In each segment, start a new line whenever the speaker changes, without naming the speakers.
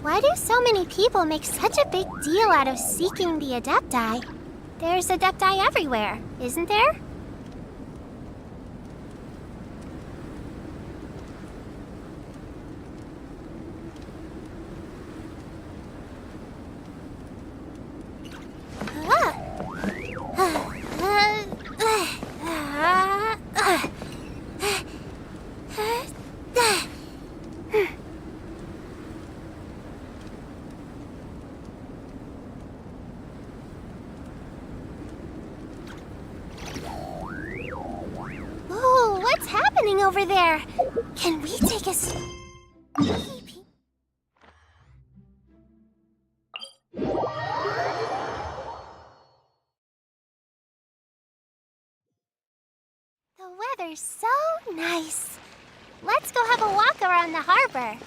Why do so many people make such a big deal out of seeking the Adepti? There's Adepti everywhere, isn't there? Ooh, what's happening over there? Can we take a sneaky peek? The weather's so nice. Let's go have a walk around the harbor.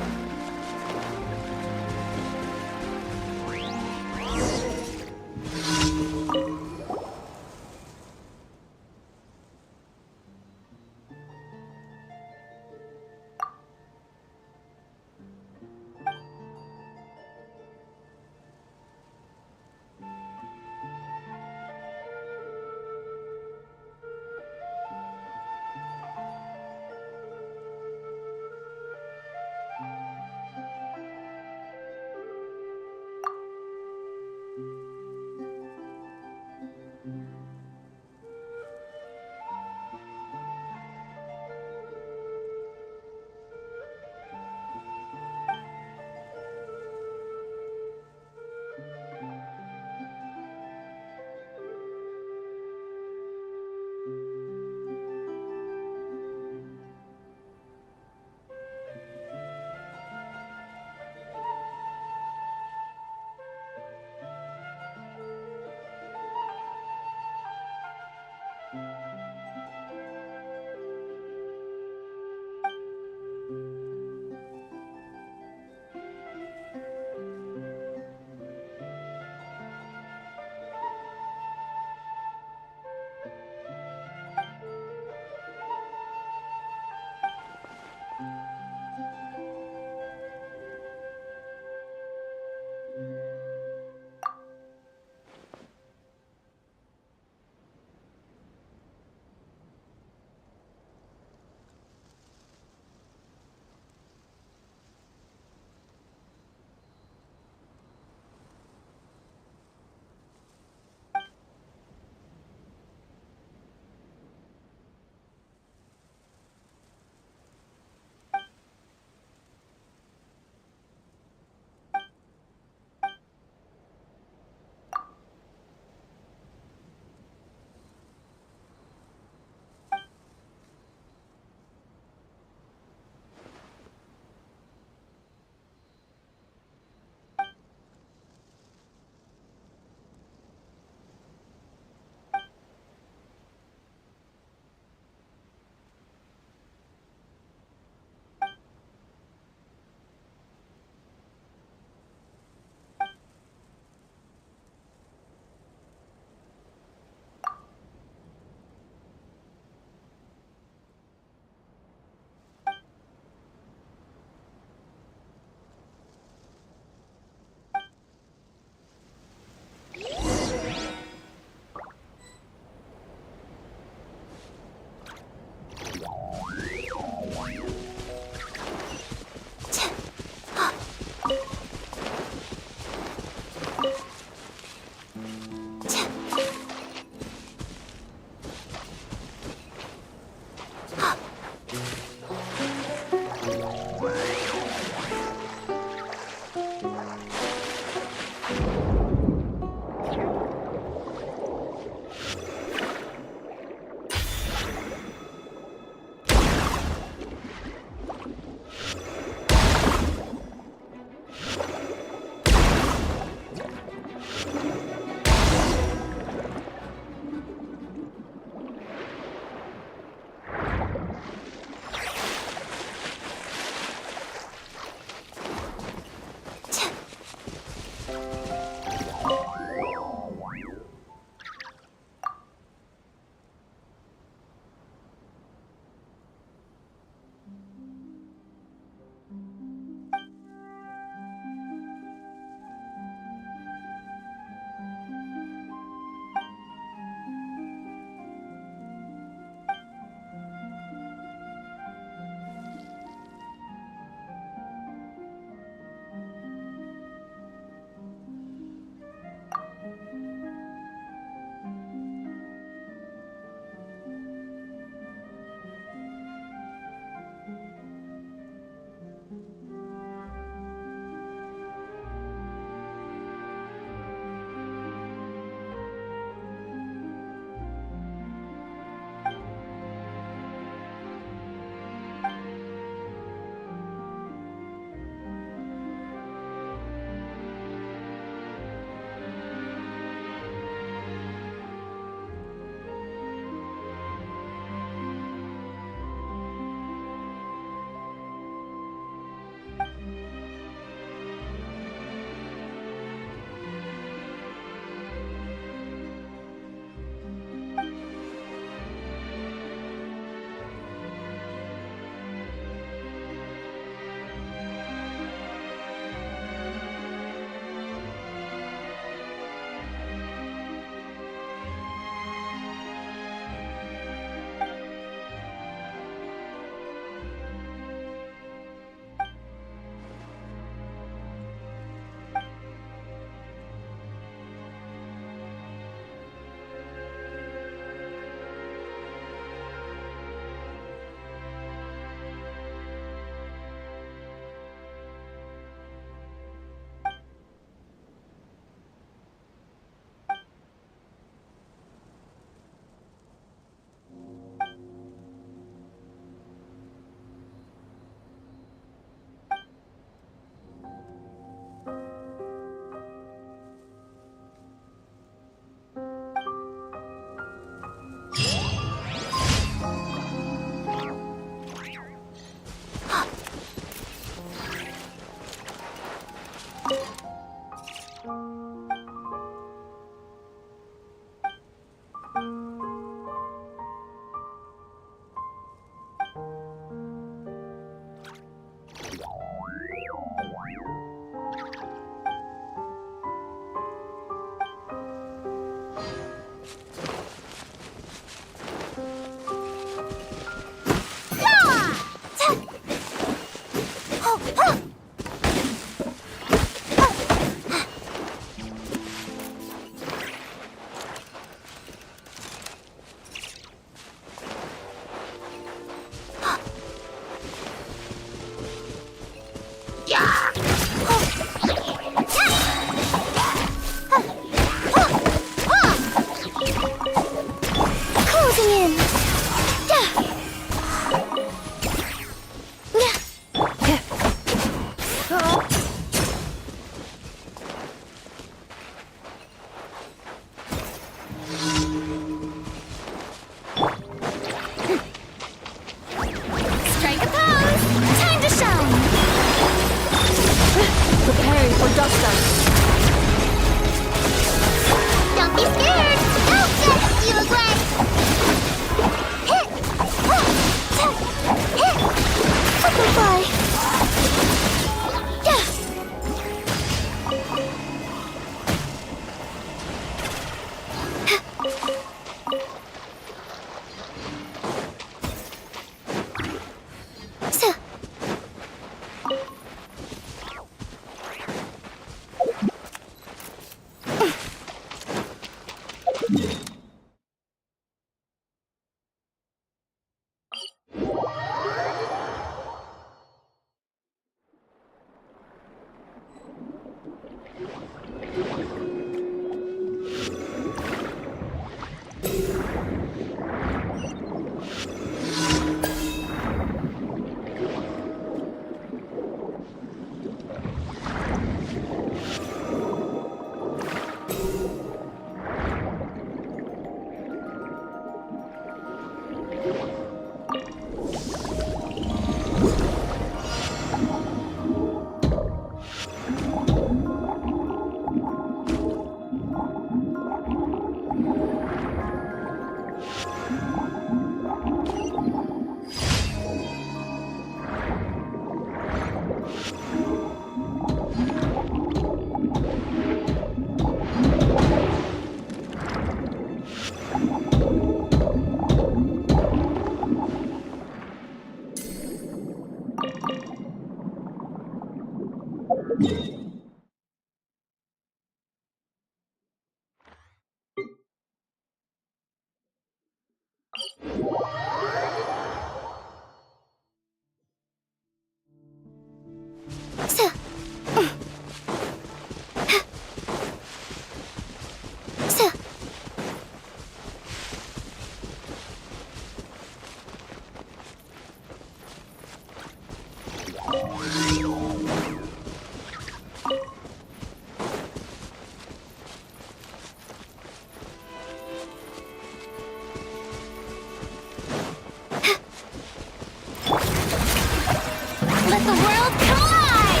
Let the world collide!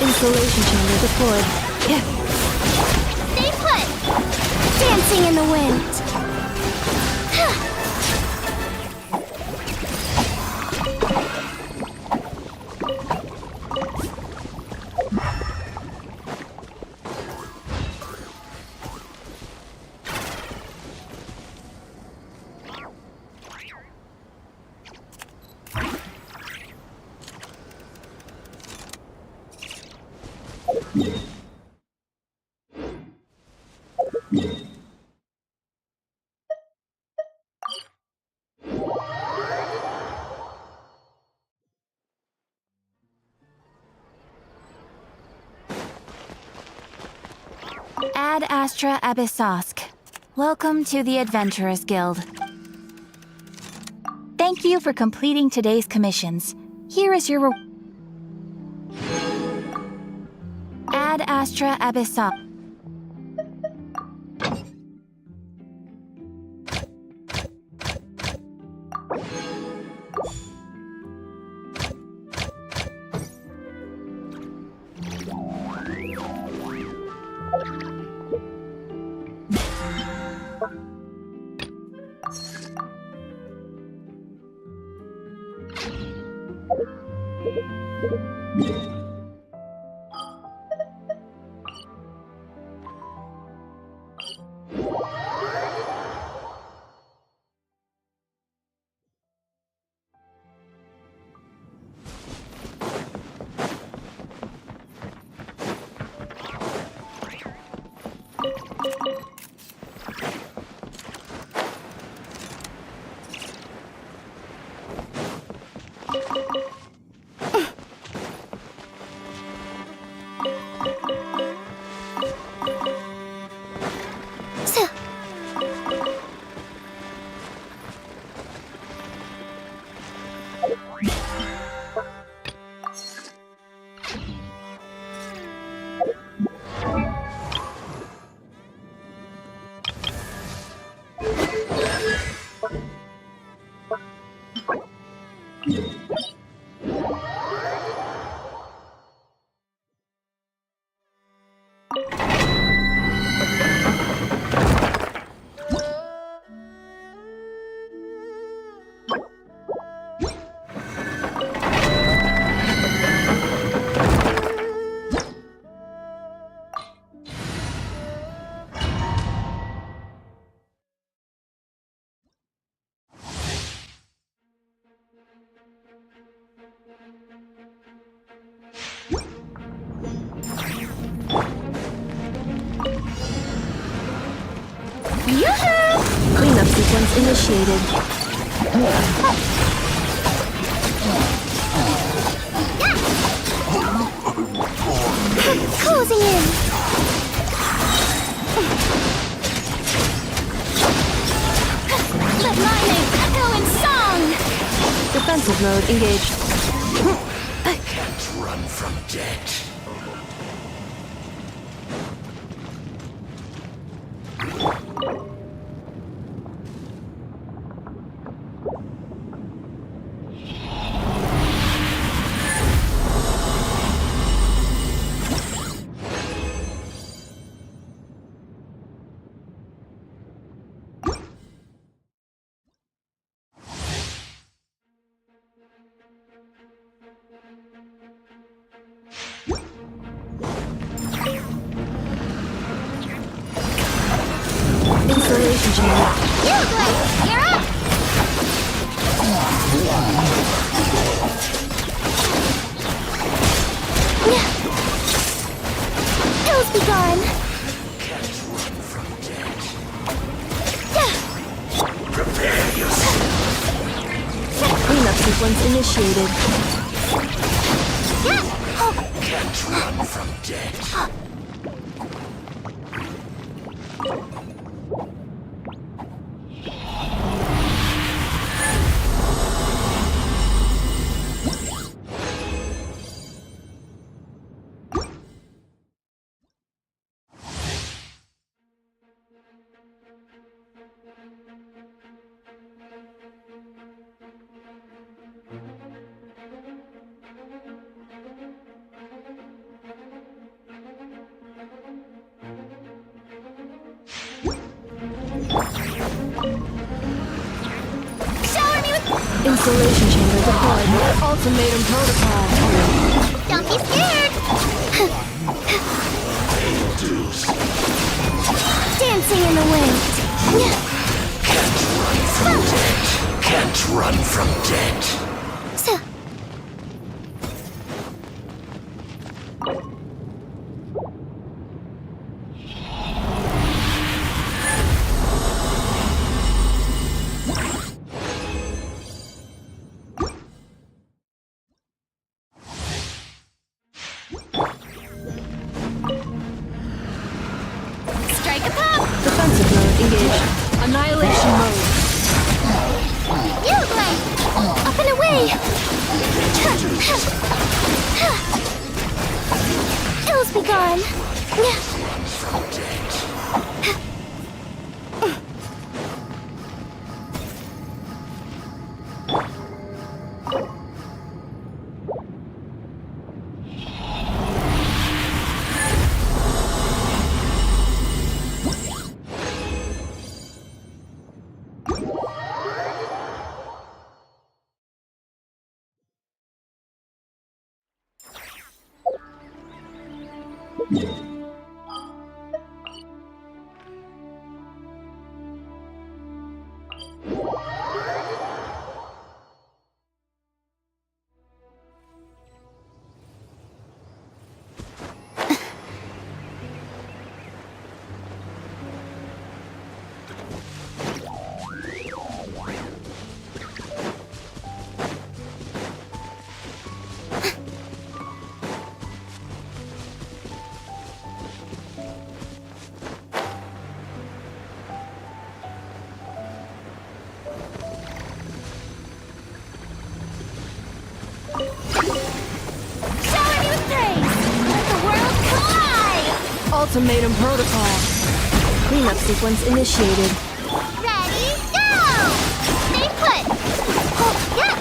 Installation chamber deployed. Yeah.
Stay put! Dancing in the wind!
Ad Astra Abyssosk. Welcome to the Adventurers Guild. Thank you for completing today's commissions. Here is your Ad Astra Abyssosk.
Yoo-hoo!
Cleanup sequence initiated.
Closing in. Let my name echo in song.
Defensive mode engaged.
Can't run from death.
Installation chamber.
You're up. Ills be gone.
Can't run from death.
Yeah.
Prepare yourself.
Cleanup sequence initiated.
Can't run from death.
Shower me with.
Installation chamber deployed. Ultimatum protocol.
Don't be scared. Dancing in the wind.
Can't run from death.
So. Strike a pop!
Defensive mode engaged. Annihilation mode.
You blade! Up and away! Ills be gone! Shower me with praise! Let the world collide!
Ultimatum protocol. Cleanup sequence initiated.
Ready, go! Stay put! Yeah!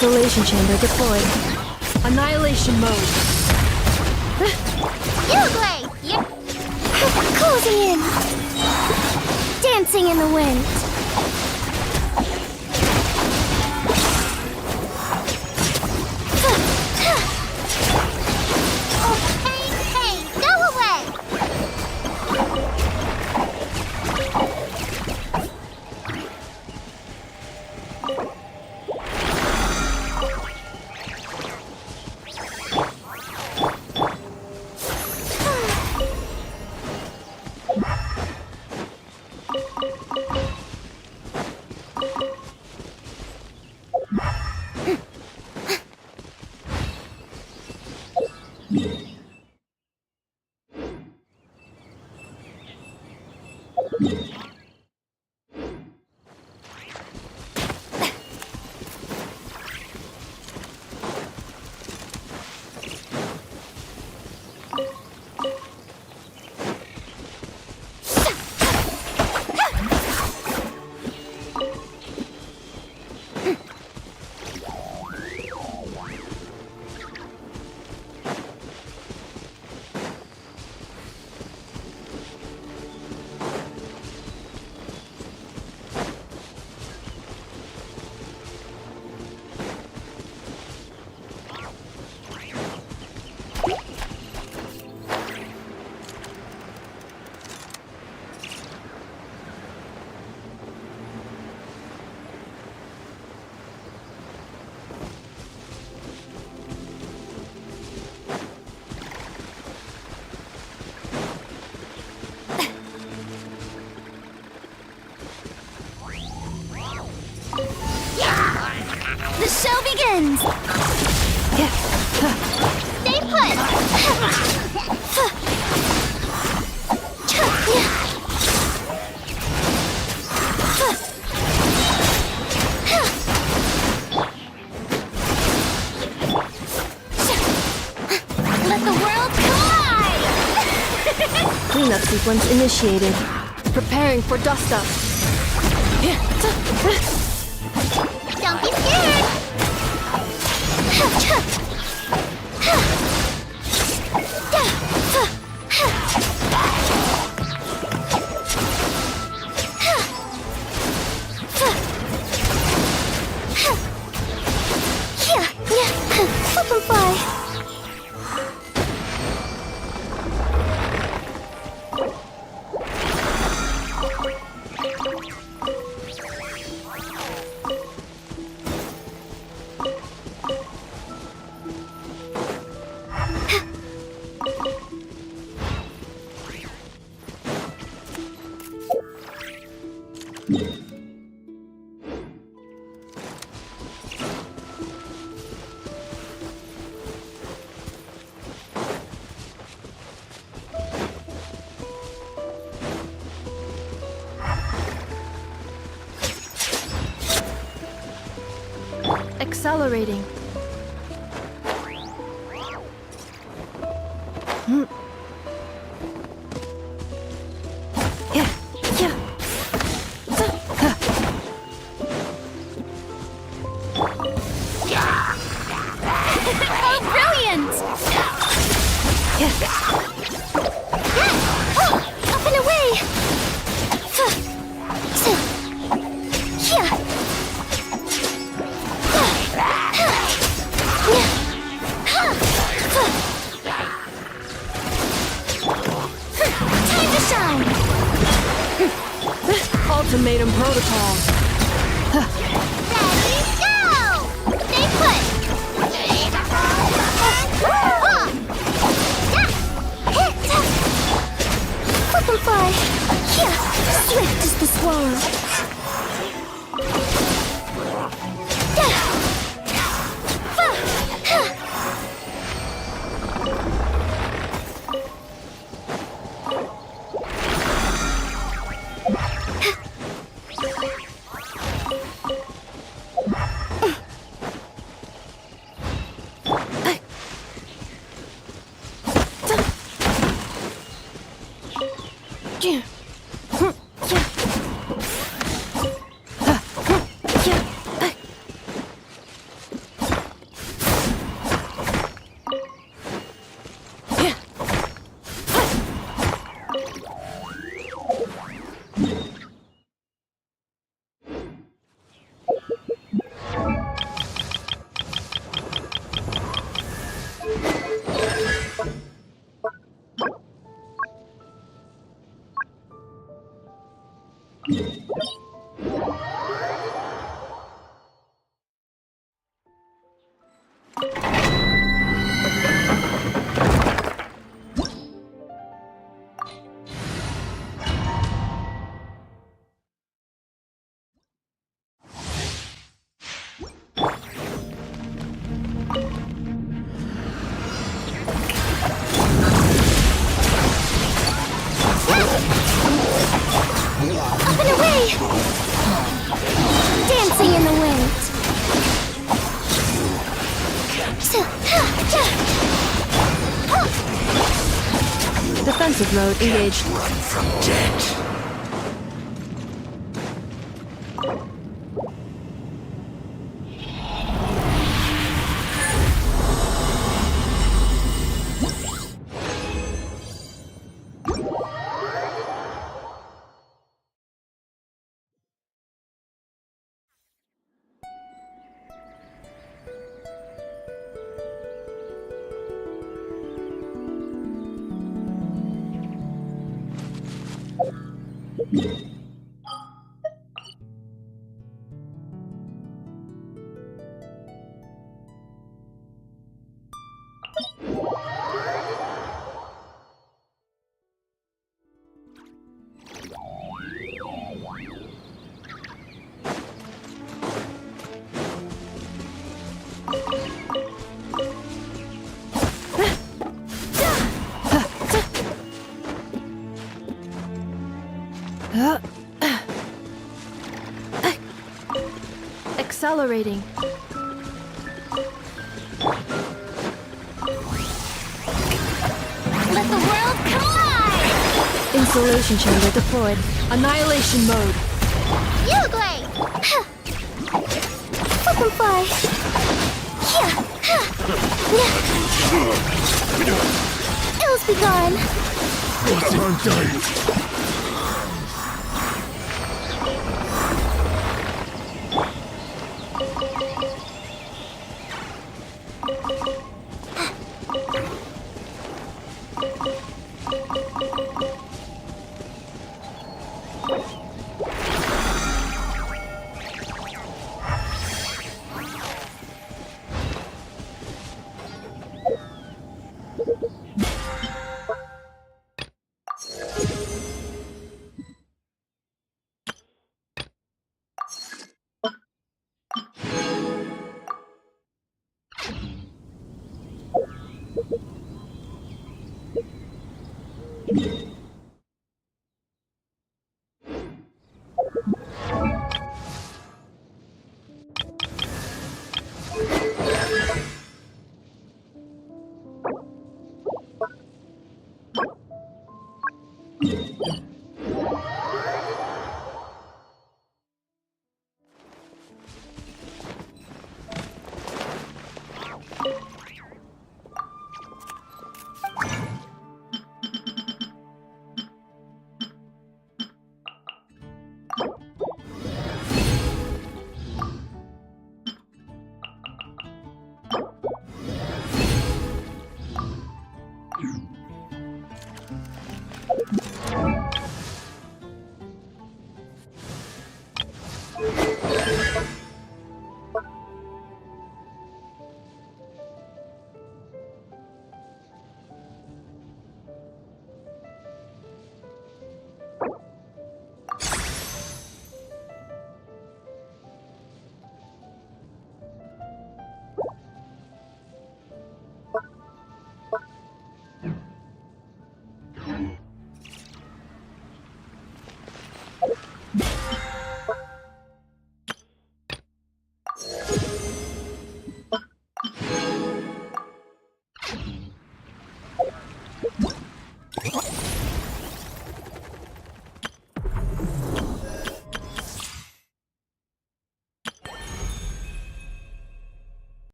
Isolation chamber deployed. Annihilation mode.
Uruguay! Closing in! Dancing in the wind! Oh, hey, go away! The show begins! Stay put! Let the world collide!
Cleanup sequence initiated. Preparing for dust up.
Don't be scared! Up and fly!
Accelerating.
Oh, brilliant! Up and away! Time to shine!
Ultimatum protocol.
Ready, go! Stay put! Flip and fly! Swift as the swallow! Up and away! Dancing in the wind.
Defensive mode engaged.
Run from debt.
Accelerating.
Let the world collide!
Insulation chamber deployed. Annihilation mode.
Uruguay! Let them fly! Ills be gone!
What's undone?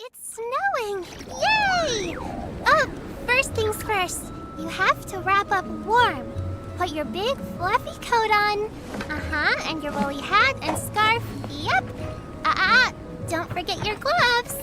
It's snowing! Yay! Oh, first things first. You have to wrap up warm. Put your big fluffy coat on. And your woolly hat and scarf. Yep. Don't forget your gloves.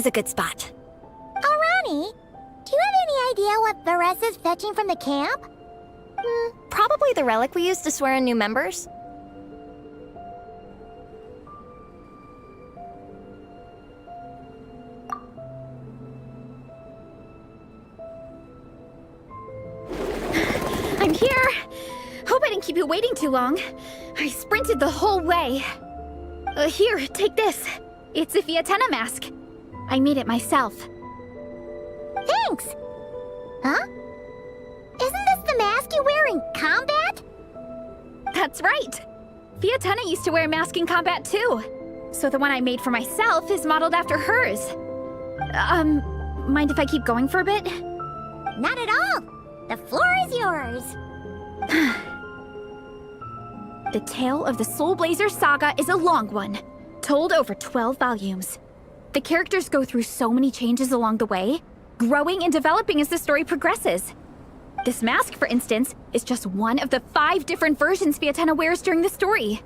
is a good spot.
Ronnie, do you have any idea what Varesa's fetching from the camp?
Probably the relic we used to swear in new members.
I'm here! Hope I didn't keep you waiting too long. I sprinted the whole way. Here, take this. It's a Fiatenna mask. I made it myself.
Thanks! Huh? Isn't this the mask you wear in combat?
That's right! Fiatenna used to wear a mask in combat too. So the one I made for myself is modeled after hers. Mind if I keep going for a bit?
Not at all! The floor is yours!
The tale of the Soul Blazer saga is a long one, told over 12 volumes. The characters go through so many changes along the way, growing and developing as the story progresses. This mask, for instance, is just one of the 5 different versions Fiatenna wears during the story.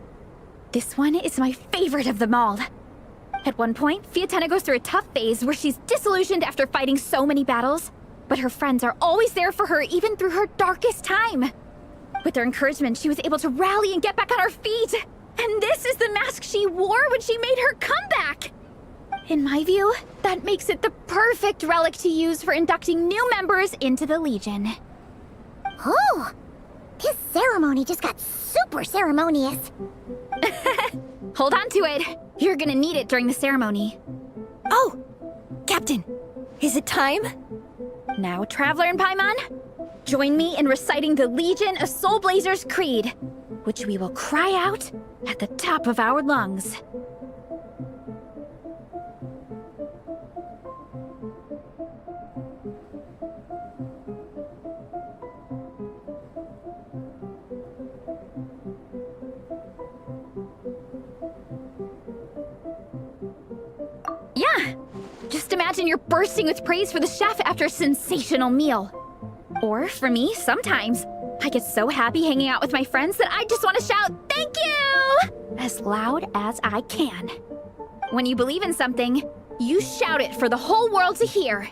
This one is my favorite of them all. At one point, Fiatenna goes through a tough phase where she's disillusioned after fighting so many battles, but her friends are always there for her even through her darkest time. With their encouragement, she was able to rally and get back on her feet. And this is the mask she wore when she made her comeback. In my view, that makes it the perfect relic to use for inducting new members into the Legion.
Oh! This ceremony just got super ceremonious.
Hold on to it. You're gonna need it during the ceremony.
Oh! Captain, is it time?
Now, Traveler and Paimon, join me in reciting the Legion of Soul Blazers Creed, which we will cry out at the top of our lungs. Yeah! Just imagine you're bursting with praise for the chef after a sensational meal. Or, for me, sometimes, I get so happy hanging out with my friends that I just want to shout, "Thank you!" as loud as I can. When you believe in something, you shout it for the whole world to hear.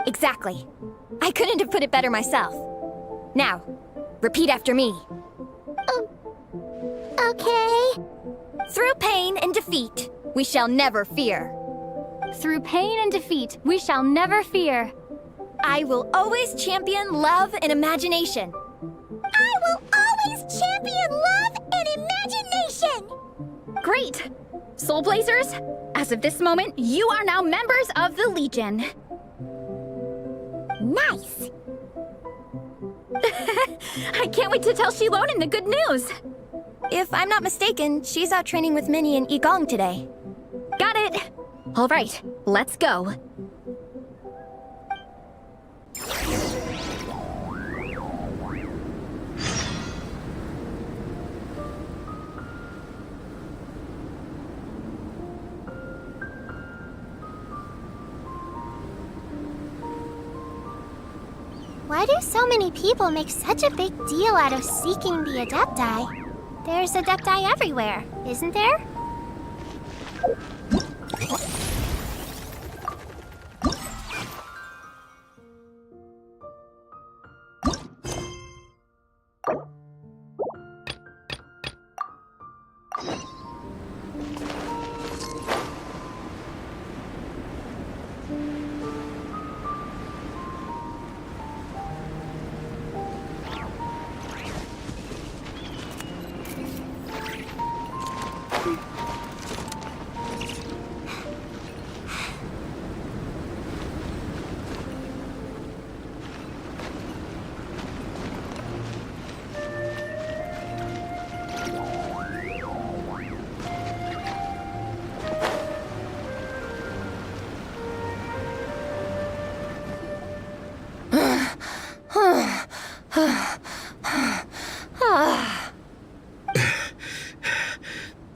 Exactly. I couldn't have put it better myself. Now, repeat after me.
Okay.
Through pain and defeat, we shall never fear.
Through pain and defeat, we shall never fear.
I will always champion love and imagination.
I will always champion love and imagination!
Great! Soul Blazers, as of this moment, you are now members of the Legion.
Nice!
I can't wait to tell Shilonen the good news.
If I'm not mistaken, she's out training with Minnie and Igong today.
Got it. All right, let's go.
Why do so many people make such a big deal out of seeking the Adepti? There's Adepti everywhere, isn't there?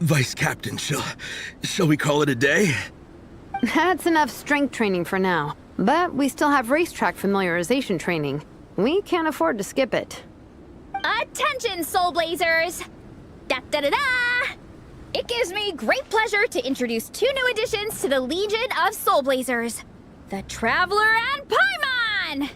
Vice Captain, shall we call it a day?
That's enough strength training for now. But we still have racetrack familiarization training. We can't afford to skip it.
Attention, Soul Blazers! Da-da-da-da! It gives me great pleasure to introduce two new additions to the Legion of Soul Blazers, the Traveler and Paimon!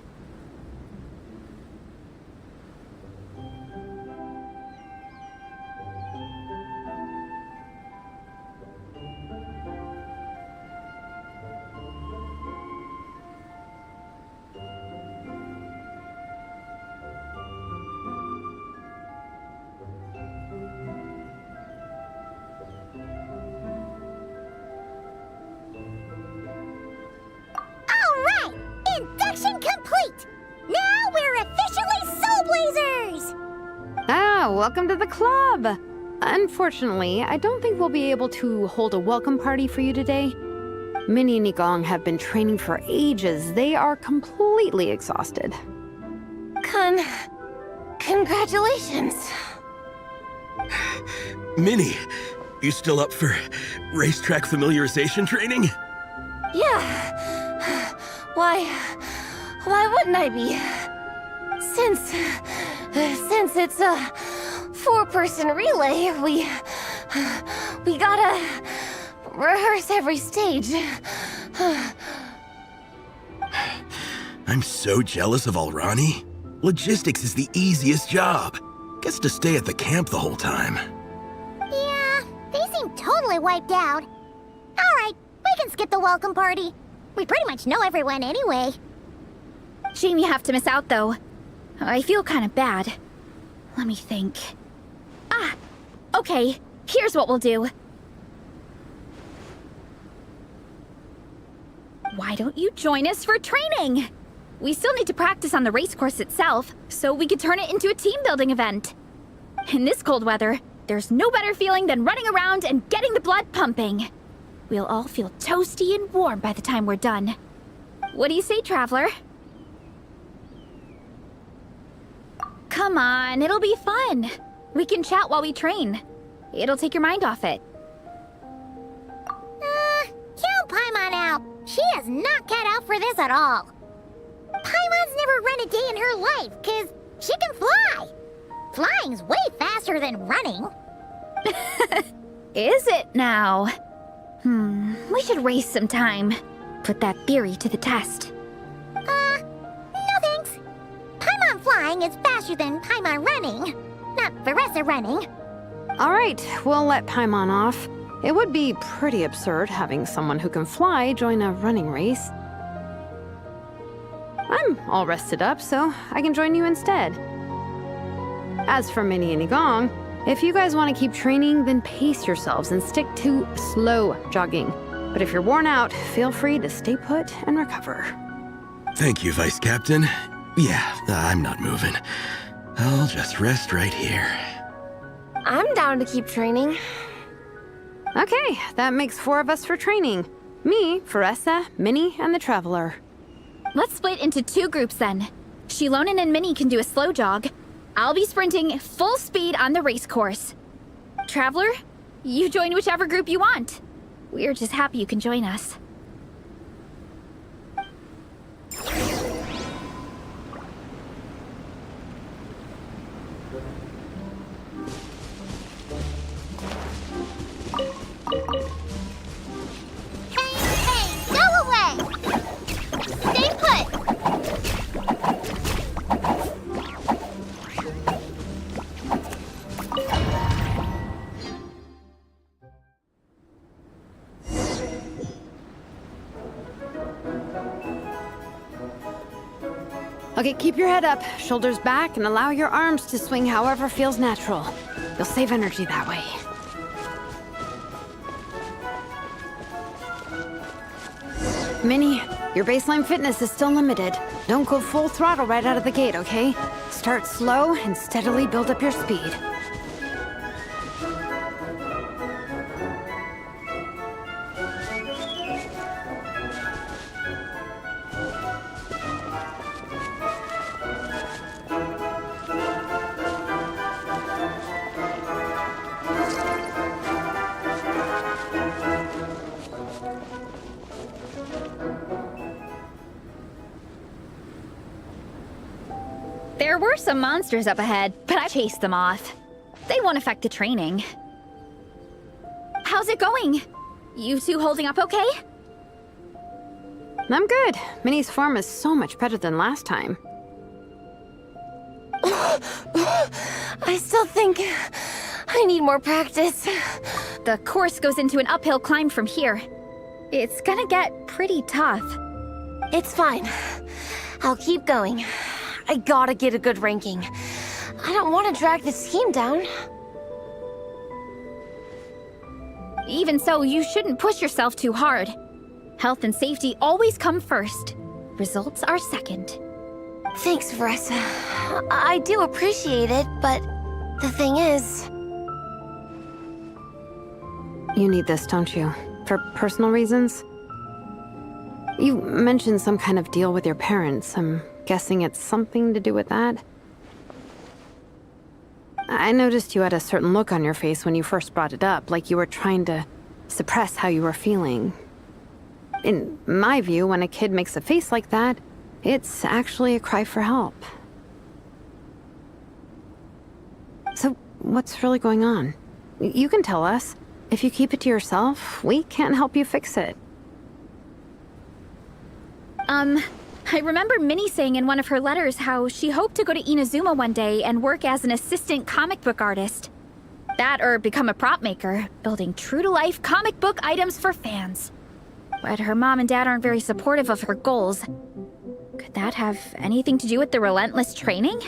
All right! Induction complete! Now we're officially Soul Blazers!
Ah, welcome to the club! Unfortunately, I don't think we'll be able to hold a welcome party for you today. Minnie and Igong have been training for ages. They are completely exhausted.
Congratulations.
Minnie, you still up for racetrack familiarization training?
Yeah. Why wouldn't I be? Since it's a four-person relay, we gotta rehearse every stage.
I'm so jealous of Alrani. Logistics is the easiest job. Gets to stay at the camp the whole time.
Yeah, they seem totally wiped out. All right, we can skip the welcome party. We pretty much know everyone anyway.
Shame you have to miss out, though. I feel kind of bad. Let me think. Ah, okay. Here's what we'll do. Why don't you join us for training? We still need to practice on the race course itself, so we could turn it into a team-building event. In this cold weather, there's no better feeling than running around and getting the blood pumping. We'll all feel toasty and warm by the time we're done. What do you say, Traveler? Come on, it'll be fun. We can chat while we train. It'll take your mind off it.
Count Paimon out. She is not cut out for this at all. Paimon's never run a day in her life, 'cause she can fly. Flying's way faster than running.
Is it now? We should race sometime. Put that theory to the test.
No thanks. Paimon flying is faster than Paimon running. Not Veressa running.
All right, we'll let Paimon off. It would be pretty absurd having someone who can fly join a running race. I'm all rested up, so I can join you instead. As for Minnie and Igong, if you guys want to keep training, then pace yourselves and stick to slow jogging. But if you're worn out, feel free to stay put and recover.
Thank you, Vice Captain. Yeah, I'm not moving. I'll just rest right here.
I'm down to keep training.
Okay, that makes 4 of us for training. Me, Veressa, Minnie, and the Traveler.
Let's split into 2 groups then. Shilonen and Minnie can do a slow jog. I'll be sprinting full speed on the race course. Traveler, you join whichever group you want. We're just happy you can join us.
Hey, go away! Stay put!
Okay, keep your head up, shoulders back, and allow your arms to swing however feels natural. You'll save energy that way. Minnie, your baseline fitness is still limited. Don't go full throttle right out of the gate, okay? Start slow and steadily build up your speed.
There were some monsters up ahead, but I chased them off. They won't affect the training. how's it going? You two holding up okay?
I'm good. Minnie's form is so much better than last time.
I still think I need more practice.
The course goes into an uphill climb from here. It's gonna get pretty tough.
It's fine. I'll keep going. I gotta get a good ranking. I don't want to drag this team down.
Even so, you shouldn't push yourself too hard. Health and safety always come first. Results are second.
Thanks, Vanessa. I do appreciate it, but the thing is...
You need this, don't you? For personal reasons? You mentioned some kind of deal with your parents. I'm guessing it's something to do with that? I noticed you had a certain look on your face when you first brought it up, like you were trying to suppress how you were feeling. In my view, when a kid makes a face like that, it's actually a cry for help. So, what's really going on? You can tell us. If you keep it to yourself, we can't help you fix it.
I remember Minnie saying in one of her letters how she hoped to go to Inazuma one day and work as an assistant comic book artist. That or become a prop maker, building true-to-life comic book items for fans. But her mom and dad aren't very supportive of her goals. Could that have anything to do with the relentless training?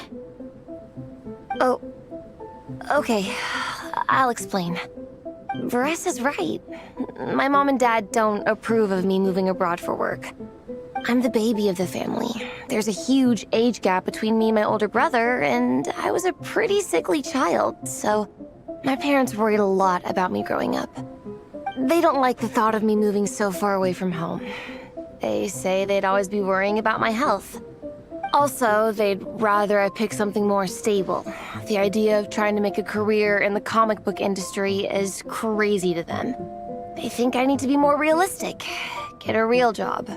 Oh, okay. I'll explain. Varesa's right. My mom and dad don't approve of me moving abroad for work. I'm the baby of the family. There's a huge age gap between me and my older brother, and I was a pretty sickly child, so my parents worried a lot about me growing up. They don't like the thought of me moving so far away from home. They say they'd always be worrying about my health. Also, they'd rather I pick something more stable. The idea of trying to make a career in the comic book industry is crazy to them. They think I need to be more realistic, get a real job.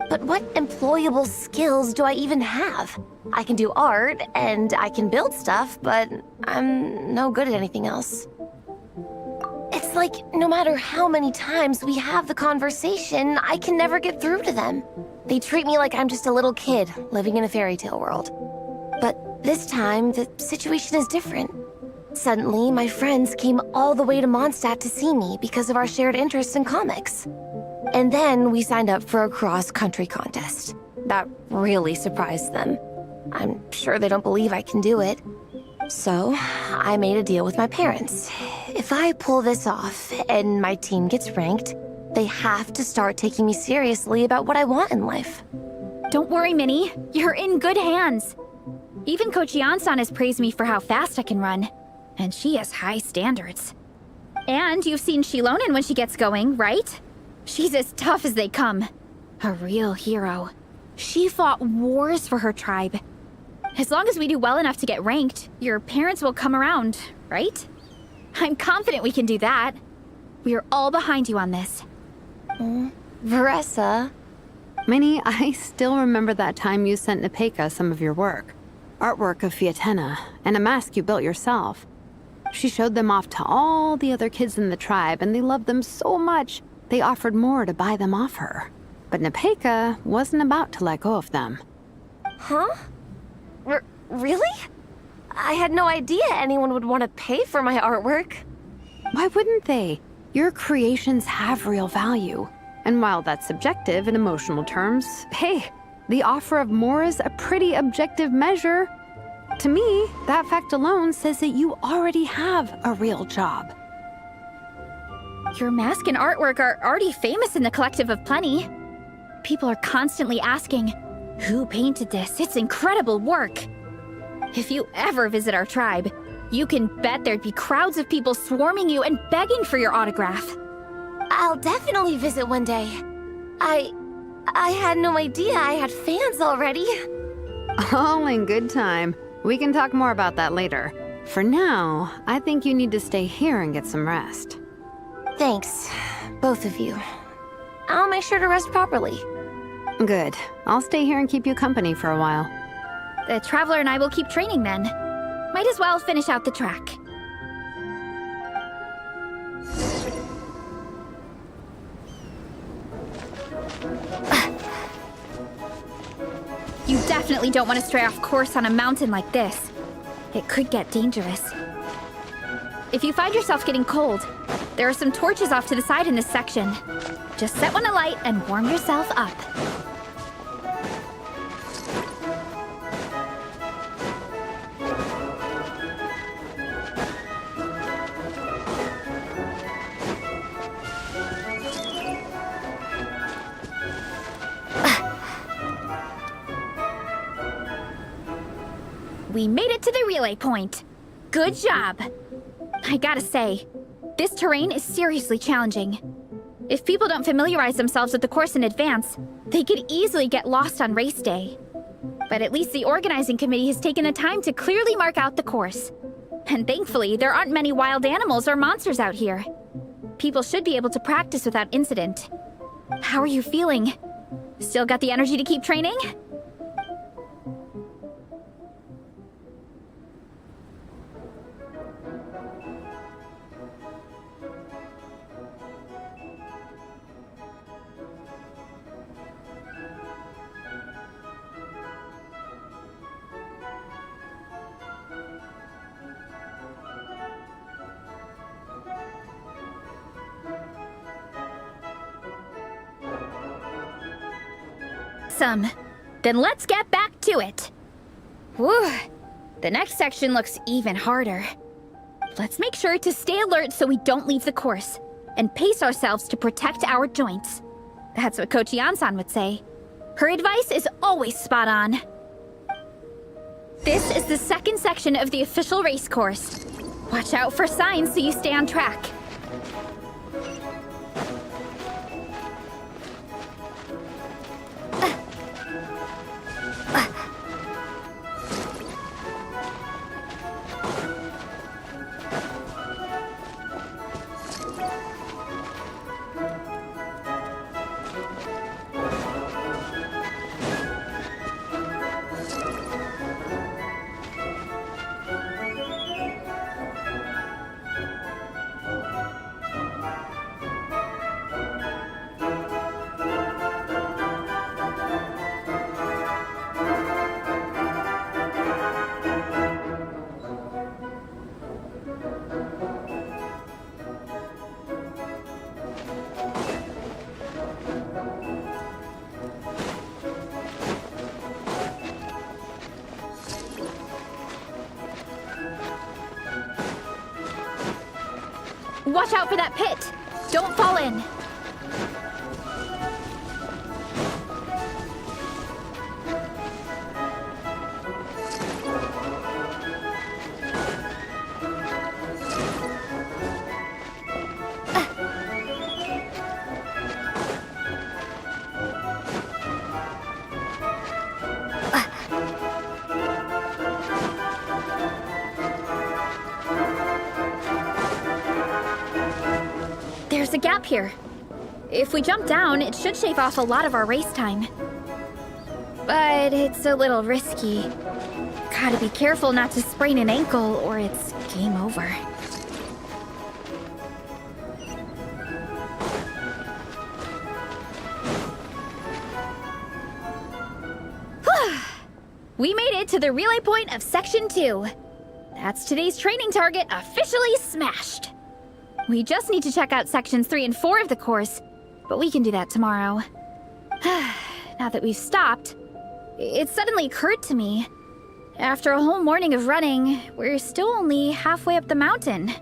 But what employable skills do I even have? I can do art, and I can build stuff, but I'm no good at anything else. It's like, no matter how many times we have the conversation, I can never get through to them. They treat me like I'm just a little kid living in a fairy tale world. But this time, the situation is different. Suddenly, my friends came all the way to Mondstadt to see me because of our shared interests in comics. And then we signed up for a cross-country contest. That really surprised them. I'm sure they don't believe I can do it. So, I made a deal with my parents. If I pull this off and my team gets ranked, they have to start taking me seriously about what I want in life.
Don't worry, Minnie. You're in good hands. Even Coach Yan-san has praised me for how fast I can run. And she has high standards. And you've seen Shilonen when she gets going, right? She's as tough as they come. A real hero. She fought wars for her tribe. As long as we do well enough to get ranked, your parents will come around, right? I'm confident we can do that. We are all behind you on this.
Varessa.
Minnie, I still remember that time you sent Nepeka some of your work. Artwork of Fiatena, and a mask you built yourself. She showed them off to all the other kids in the tribe, and they loved them so much, they offered more to buy them off her. But Nepeka wasn't about to let go of them.
Huh? Really? I had no idea anyone would want to pay for my artwork.
Why wouldn't they? Your creations have real value. And while that's subjective in emotional terms, hey, the offer of more is a pretty objective measure. To me, that fact alone says that you already have a real job.
Your mask and artwork are already famous in the Collective of Plenty. People are constantly asking, who painted this? It's incredible work. If you ever visit our tribe, you can bet there'd be crowds of people swarming you and begging for your autograph.
I'll definitely visit one day. I had no idea I had fans already.
All in good time. We can talk more about that later. For now, I think you need to stay here and get some rest.
Thanks, both of you. I'll make sure to rest properly.
Good. I'll stay here and keep you company for a while.
The Traveler and I will keep training then. Might as well finish out the track. You definitely don't want to stray off course on a mountain like this. It could get dangerous. If you find yourself getting cold, there are some torches off to the side in this section. Just set one alight and warm yourself up. We made it to the relay point. Good job. I gotta say, this terrain is seriously challenging. If people don't familiarize themselves with the course in advance, they could easily get lost on race day. But at least the organizing committee has taken the time to clearly mark out the course. And thankfully, there aren't many wild animals or monsters out here. People should be able to practice without incident. How are you feeling? Still got the energy to keep training? Then let's get back to it. Whew. The next section looks even harder. Let's make sure to stay alert so we don't leave the course, and pace ourselves to protect our joints. That's what Coach Yan-san would say. Her advice is always spot on. This is the second section of the official race course. Watch out for signs so you stay on track. Watch out for that pit! Don't fall in! There's a gap here. If we jump down, it should shave off a lot of our race time. But it's a little risky. Gotta be careful not to sprain an ankle or it's game over. We made it to the relay point of Section 2. That's today's training target officially smashed. We just need to check out Sections 3 and 4 of the course, but we can do that tomorrow. Now that we've stopped, it suddenly occurred to me. After a whole morning of running, we're still only halfway up the mountain.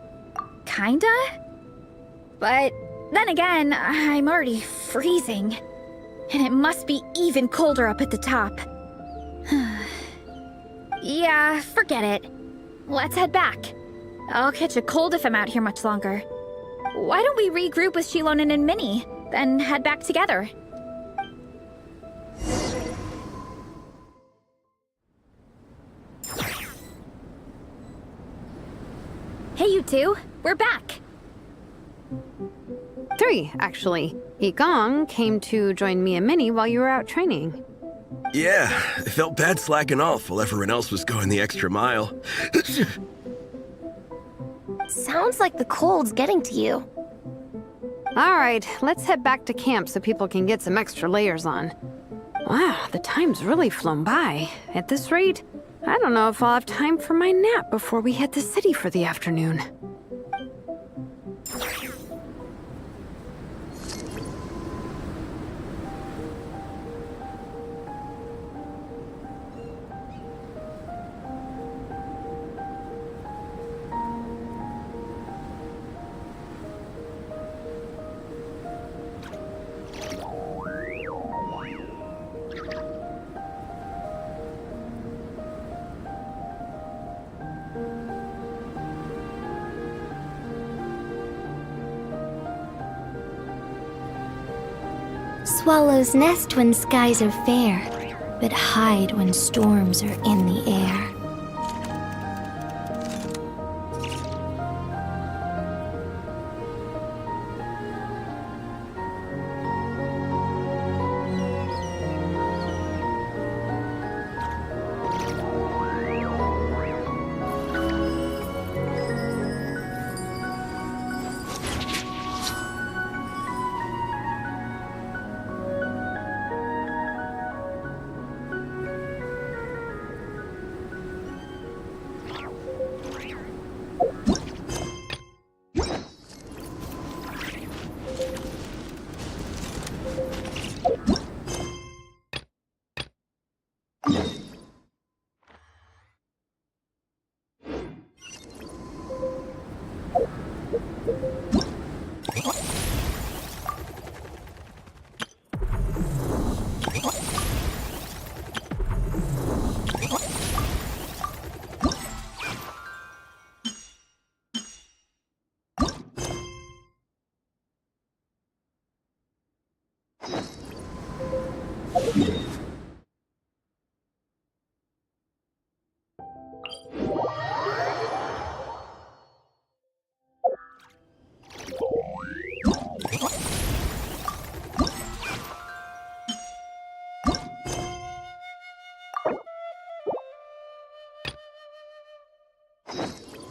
Kinda? But then again, I'm already freezing. And it must be even colder up at the top. Yeah, forget it. Let's head back. I'll catch a cold if I'm out here much longer. Why don't we regroup with Shilonen and Minnie, then head back together? Hey, you two. We're back.
3, actually. Igong came to join me and Minnie while you were out training.
Yeah, I felt bad slacking off while everyone else was going the extra mile.
Sounds like the cold's getting to you.
All right, let's head back to camp so people can get some extra layers on. Wow, the time's really flown by. At this rate, I don't know if I'll have time for my nap before we hit the city for the afternoon.
Swallows nest when skies are fair, but hide when storms are in the air.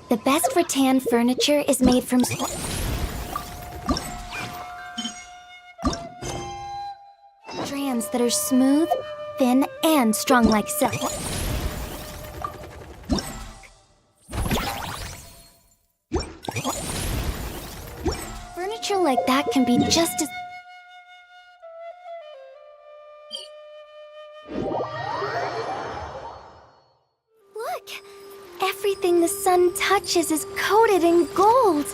The best rattan furniture is made from strands that are smooth, thin, and strong like silk. Furniture like that can be just as Look! Everything the sun touches is coated in gold.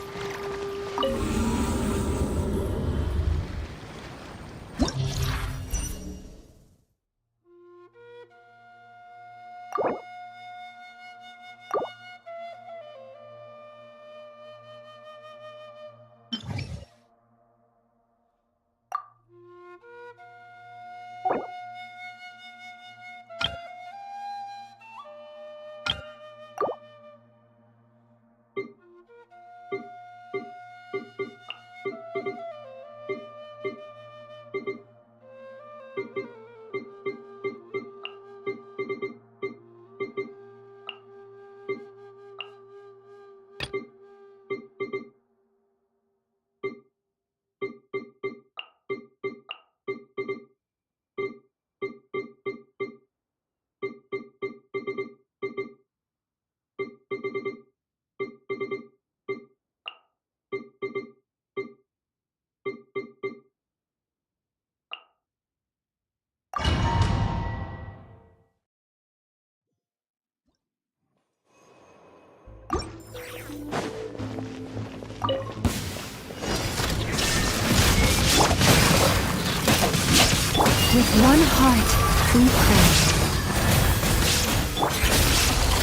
With one heart, we pray.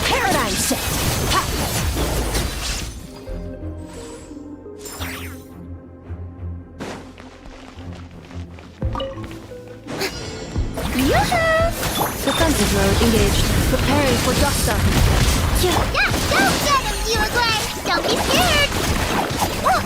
Paradigm shift! Ha! Defensive mode engaged. Preparing for Dusta.
Yeah, don't get him, Uruguay! Don't be scared! Oh.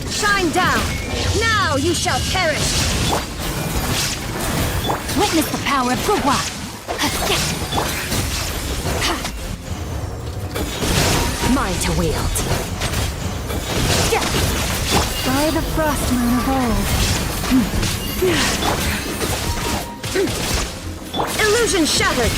Shine down! Now,
you shall perish!
Witness the power of Gugwa!
Mine to wield.
By the frost moon of old.
Illusion shattered!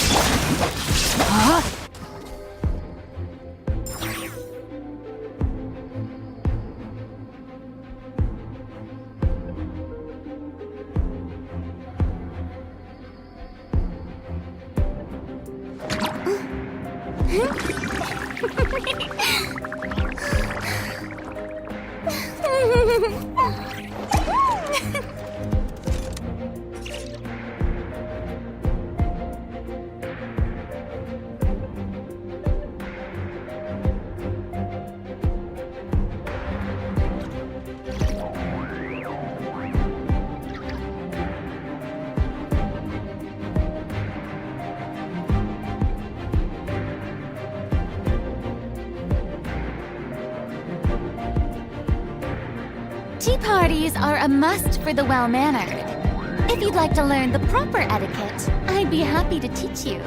Tea parties are a must for the well-mannered. If you'd like to learn the proper etiquette, I'd be happy to teach you.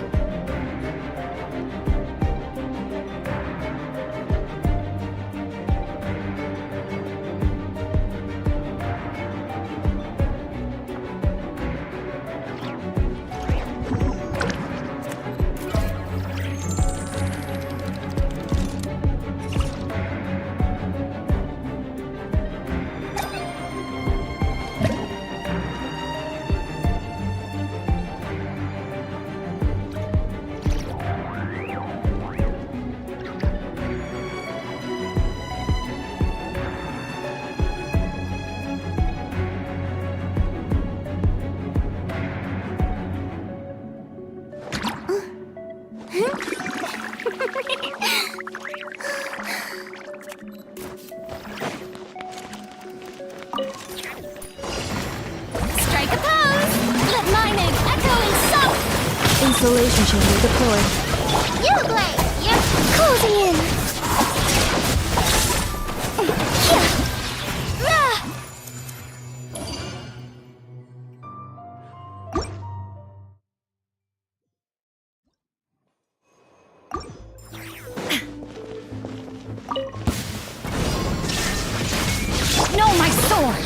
Strike a pose! Let my name echo in song!
Insulation chamber deployed.
You, Blade! You're closing in!
No, my sword!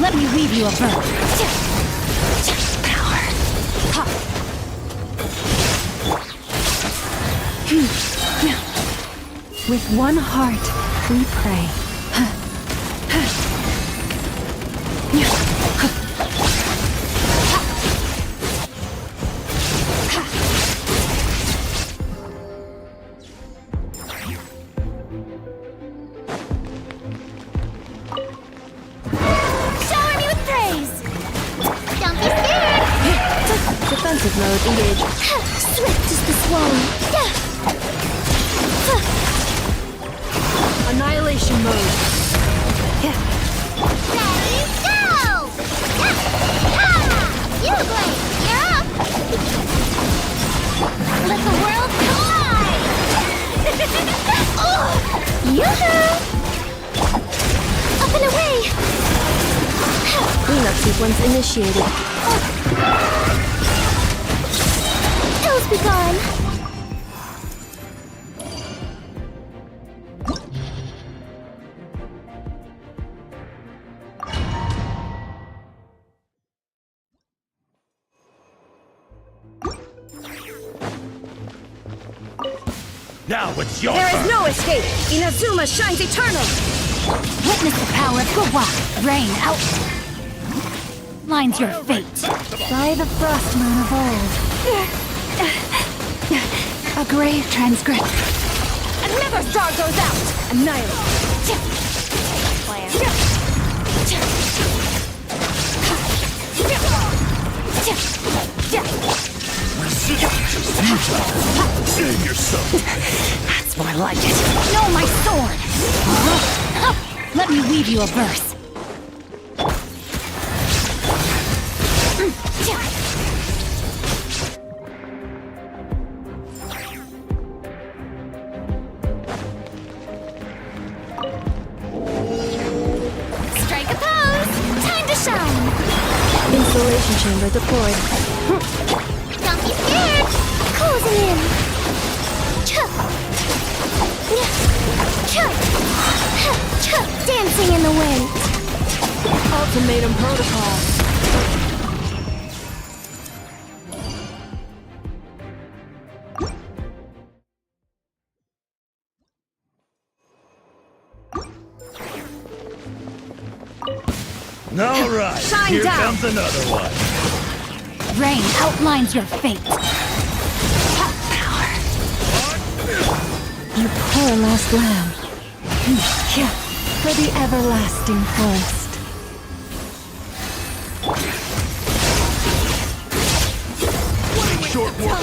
Let me leave you a bird. Power. With one heart, we pray.
Shower me with praise! Don't be scared!
Defensive mode engaged.
Swift as the swallow!
Annihilation mode.
Ready, go! You, Blade! You're up! Let the world collide! Yoo-hoo! Up and away!
Cleanup sequence initiated.
Ills be gone!
Now it's your
There
turn.
is no escape! Inazuma shines eternal!
Witness the power of Gugwa! Rain out! Line's your fate. By the frost moon of old. A grave transcript.
Another star goes out! Annihilate!
Save yourself.
That's more like it. No, my sword! Let me weave you a verse.
shine!
Installation chamber deployed.
Don't be scared!
Closing in. Dancing in the wind.
Ultimatum protocol.
All right,
Shine
here
down.
comes another one.
Rain outlines your fate.
You poor lost lamb. For the everlasting forest.
Short work.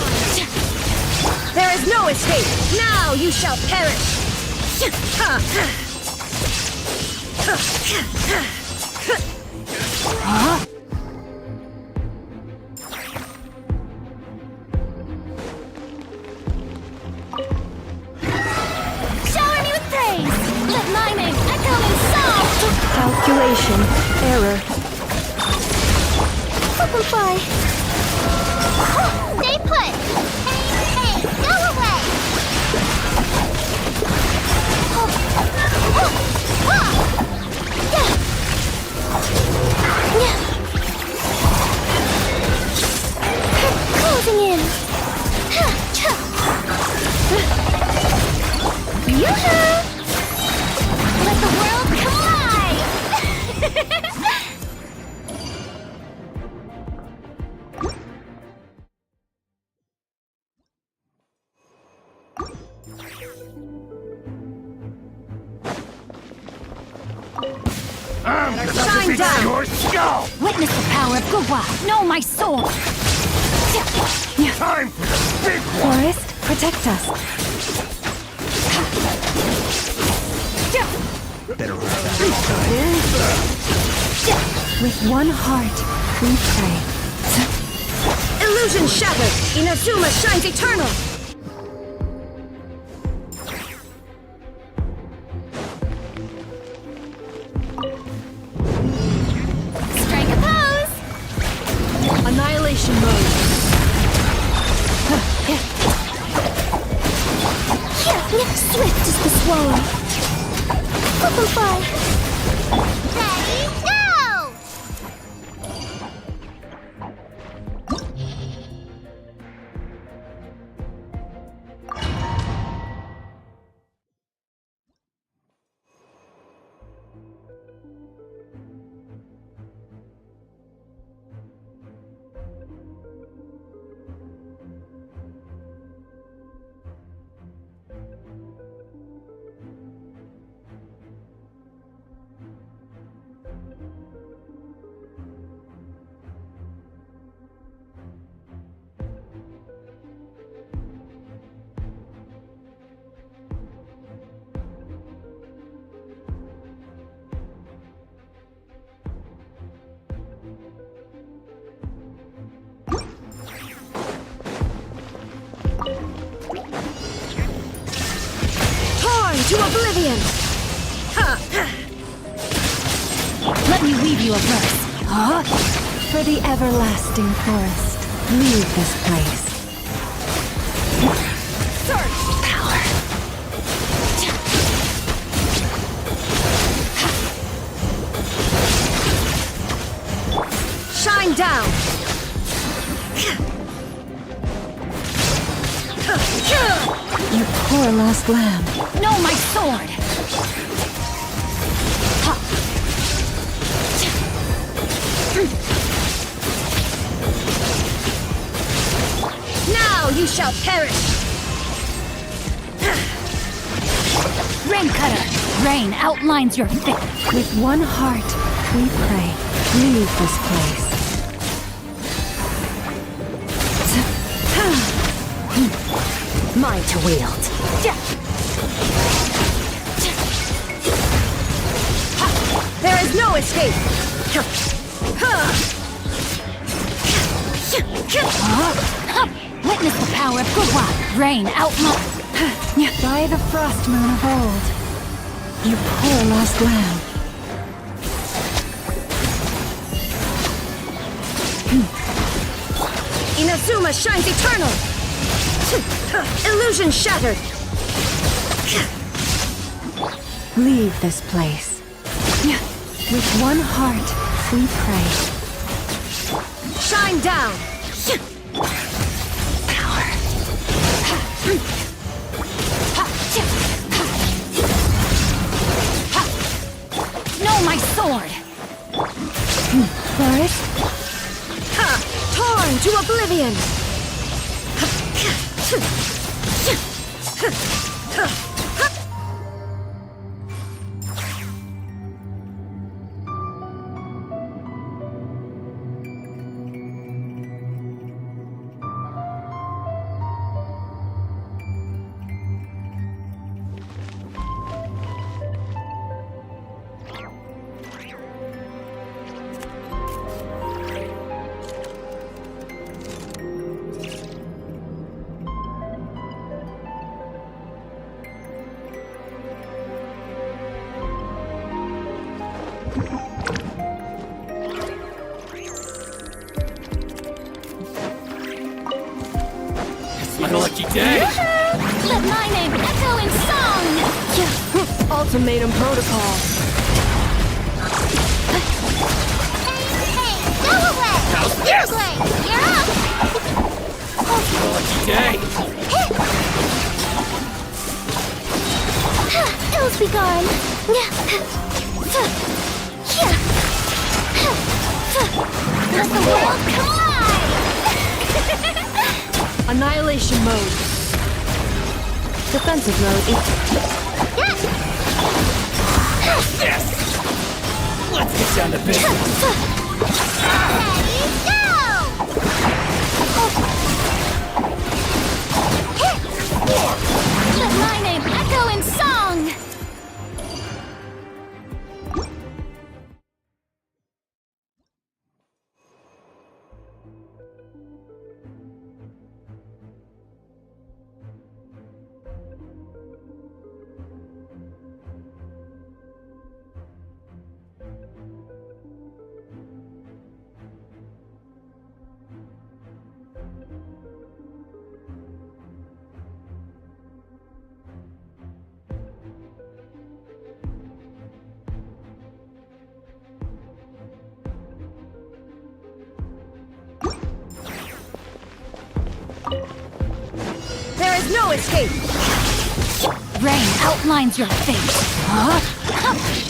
There is no escape! Now you shall perish!
Shower me with praise! Let my name echo in song!
Calculation. Error.
Simplify! Stay put! Hey, go away!
Closing in.
Yoo-hoo! Let the world collide!
I'm gonna
Shine
fix
down.
your skull!
Witness the power of Gugwa. Know my sword.
Time for the big one!
Forest, protect us.
Better hope that
With one heart, we pray.
Illusion shattered! Inazuma shines eternal!
Strike a pose!
Annihilation mode.
Swift as the swallow. Simplify.
Ready, go!
Torn to oblivion!
Let me weave you a verse.
For the everlasting forest, leave this place.
Shine down!
You poor lost lamb.
Know my sword.
Now you shall perish!
Rain cutter. Rain outlines your fate.
With one heart, we pray, leave this place.
Mine to wield. There is no escape!
Witness the power of Gugwa. Rain outline.
By the frost moon of old, you poor lost lamb.
Inazuma shines eternal! Illusion shattered!
Leave this place. With one heart, we pray.
Shine down!
No, my sword!
Flourish?
Torn to oblivion!
My lucky day!
Let my name echo in song!
Ultimatum protocol.
Hey, go away!
How's this?
Play, you're up!
My lucky day!
Ills be gone. Let the world collide!
Annihilation mode.
Defensive mode.
This! Let's get down to business!
Ready, go!
Let my name echo in song!
There is no escape!
Rain outlines your fate.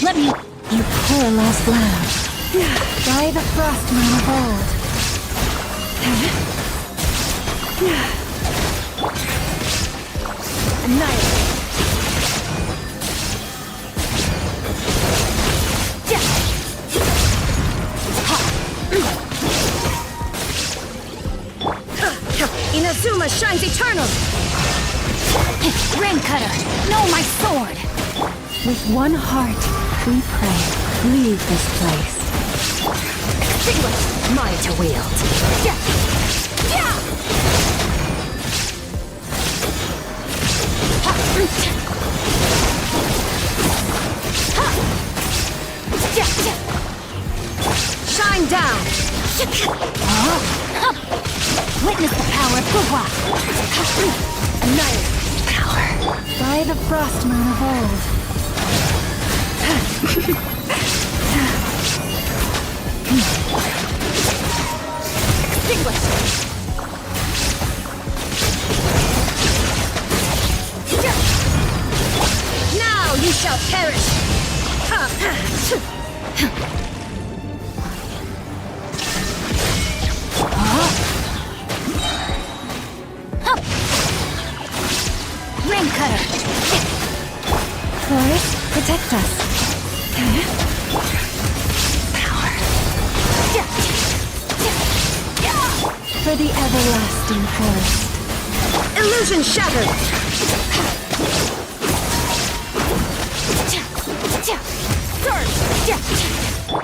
Let me...
You poor lost lamb. By the frost moon of old.
Annihilate! Inazuma shines eternal!
Rain cutter! No, my sword!
With one heart, we pray. Leave this place.
Extinguish! Mine to wield. Shine down!
Witness the power of Gugwa!
Annihilate! Power!
By the frost moon of old.
Extinguish! Now you shall perish!
Rain cutter!
Forest, protect us. For the everlasting forest.
Illusion shattered!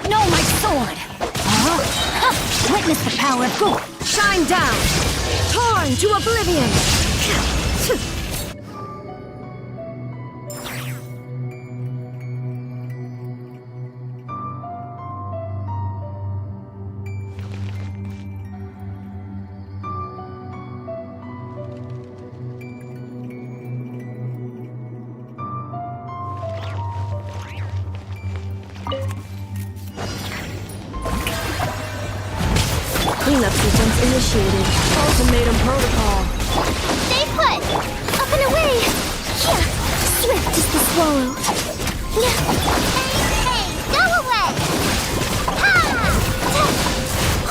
No, my sword! Witness the power of Gugwa!
Shine down! Torn to oblivion! Cleanup sequence initiated. Ultimatum protocol.
Stay put! Up and away! Yeah, swift as the swallow. Yeah. Hey, go away! Ha!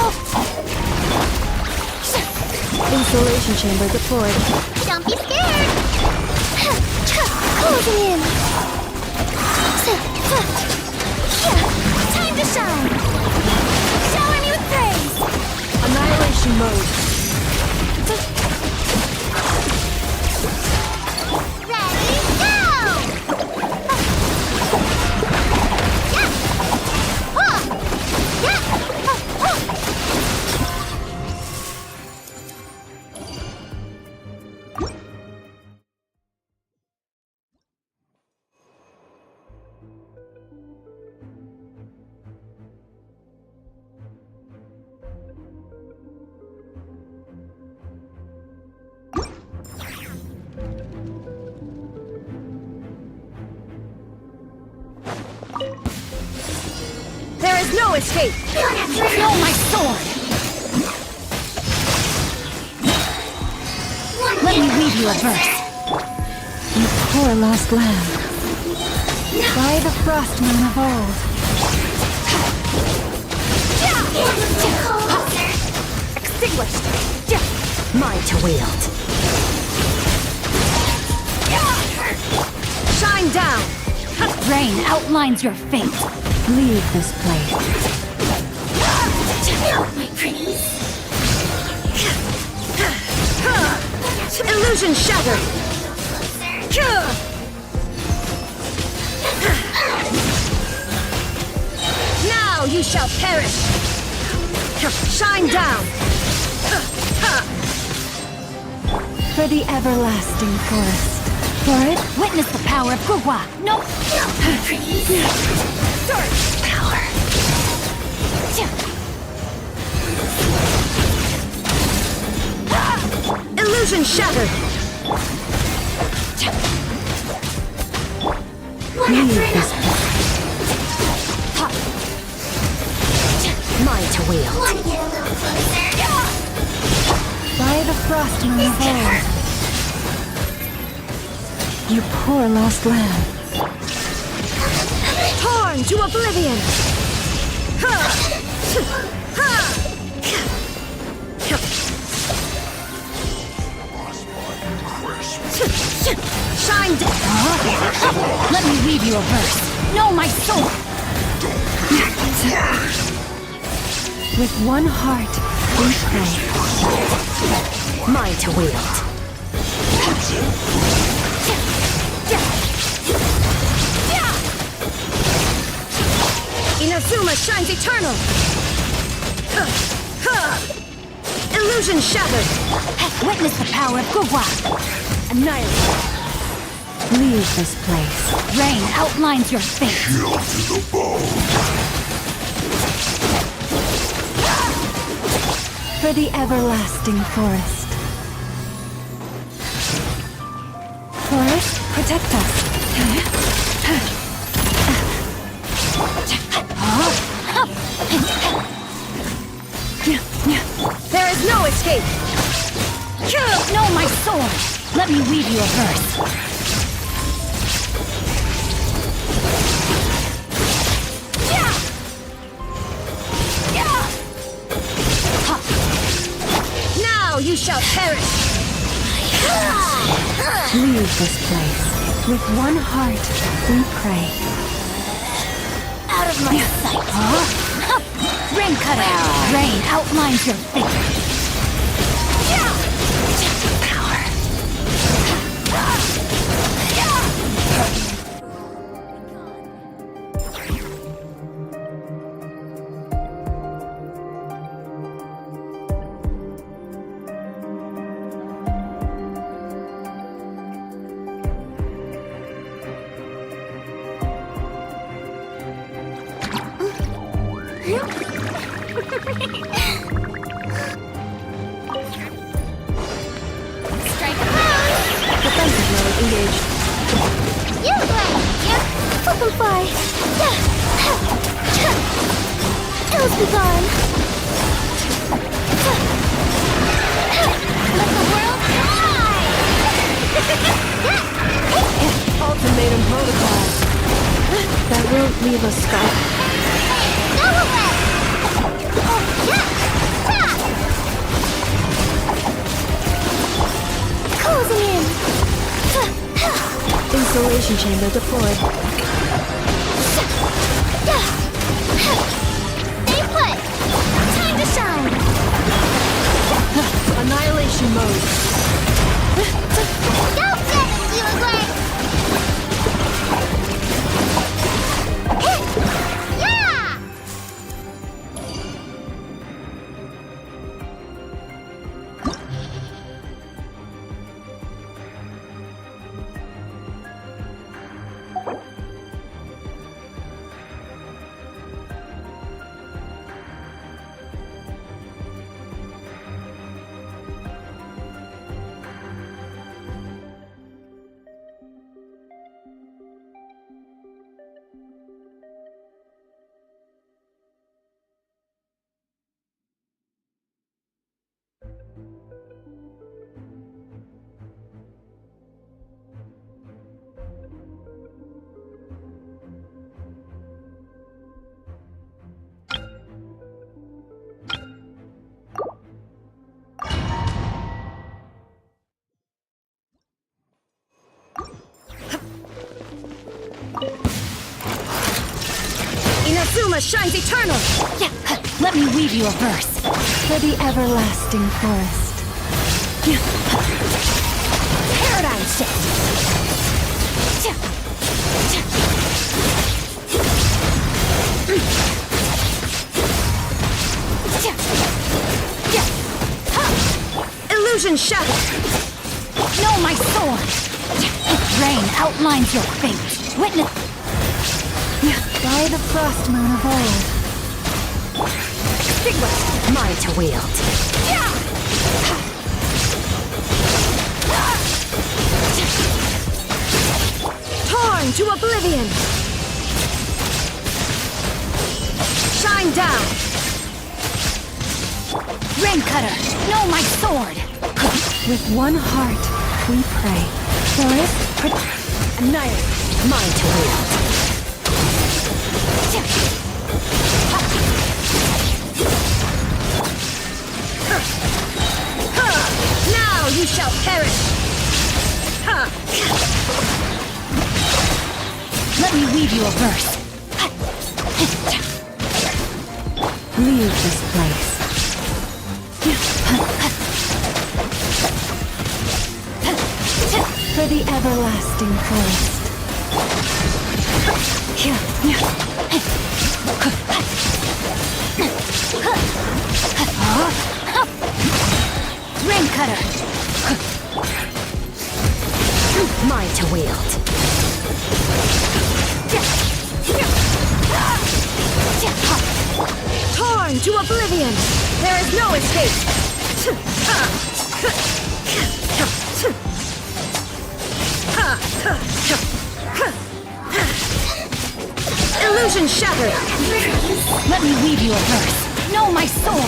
Oh.
Installation chamber deployed.
Don't be scared! Closing in! Yeah, time to shine! Shower me with praise!
Annihilation mode.
Ready, go! Yeah! Oh! Yeah! Oh!
There is no escape!
No, my sword! Let me read you a verse.
You poor lost lamb. By the frostmoon of old. Extinguished! Mine to wield. Shine down!
Rain outlines your fate.
Leave this place.
My pretties.
Illusion shattered! Now you shall perish! Shine down! For the everlasting forest. For it,
Witness the power of Gugwa. No.
Power.
illusion shattered! Leave this place. Mine to wield. By the frostmoon of old. You poor lost lamb. Torn to oblivion! Shine down!
Let me read you a verse. No, my sword!
With one heart, we pray. Mine to wield. Inazuma shines eternal! Illusion shattered!
Witness the power of Gugwa.
Annihilate! Leave this place.
Rain outlines your fate.
Kill to the bone.
For the everlasting forest. Forest, protect us. There is no escape!
No, my sword! Let me read you a verse.
Now you shall perish! Leave this place. With one heart, we pray.
Out of my sight. Rain cutter. Rain outlines your fate. Power.
Strike a pose!
Defensive mode engaged.
You play! Yeah! Flip and fly! Yeah! Ills be gone! Let the world fly!
Ultimatum protocol. That will leave us scarred.
Go away! Oh, yeah! Ta! Closing in!
Installation chamber deployed.
Stay put! Time to shine!
Annihilation mode.
Go get it, you agree? Yeah!
Inazuma shines eternal!
Yeah, let me weave you a verse.
For the everlasting forest.
Paradigm shift.
Illusion shattered!
No, my sword! Rain outlines your fate. Witness.
By the frost moon of old.
Extinguish. Mine to wield.
Torn to oblivion! Shine down!
Rain cutter. No, my sword.
With one heart, we pray. Forest,
Annihilate. Mine to wield.
Now you shall perish!
Let me weave you a verse.
leave this place. For the everlasting forest.
Rain cutter. Mine to wield.
Torn to oblivion! There is no escape! Illusion shattered!
Let me weave you a verse. No, my soul.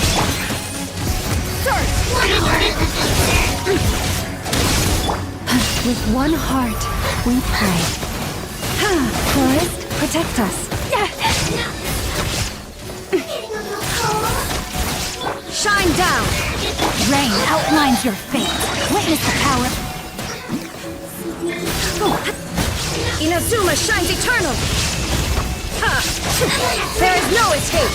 With one heart, we pray. Forest, protect us.
Shine down!
Rain outlines your fate. Witness the power.
Inazuma shines eternal! There is no escape!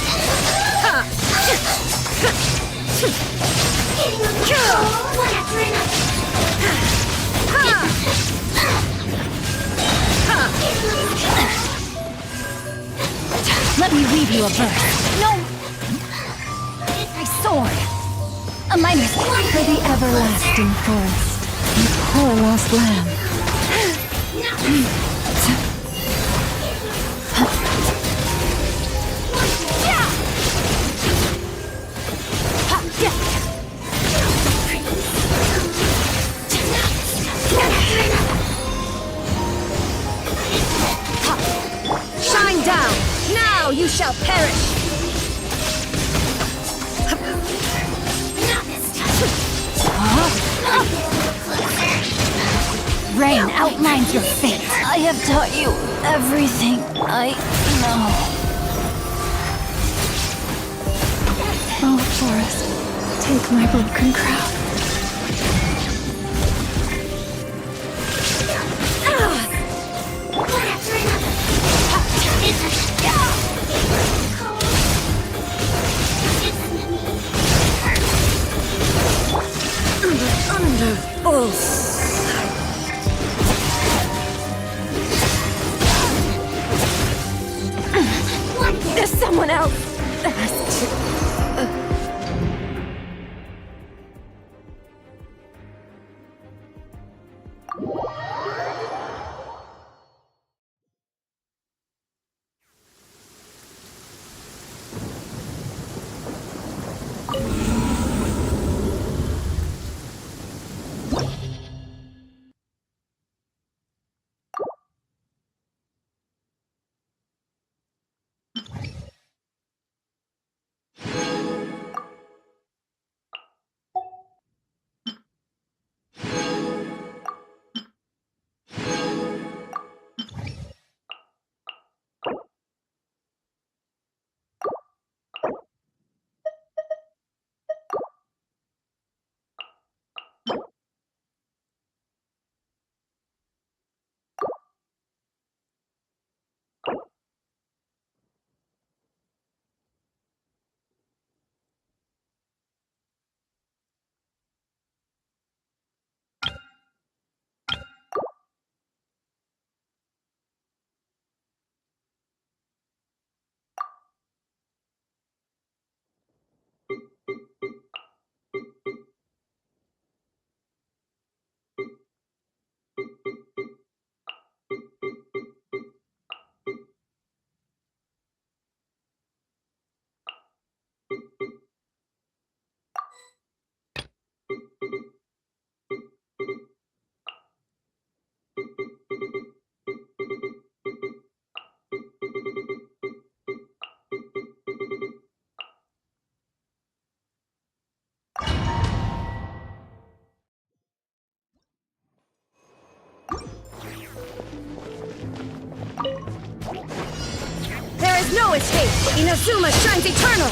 Let me weave you a verse. No! My sword. A miner's
For the everlasting forest. You poor lost lamb.
Shine down! Now you shall perish!
Not this time.
outlines your fate. I have taught you everything I know. Oh, Forest, take my broken crown.
There's someone else.
There is no escape! Inazuma shines eternal!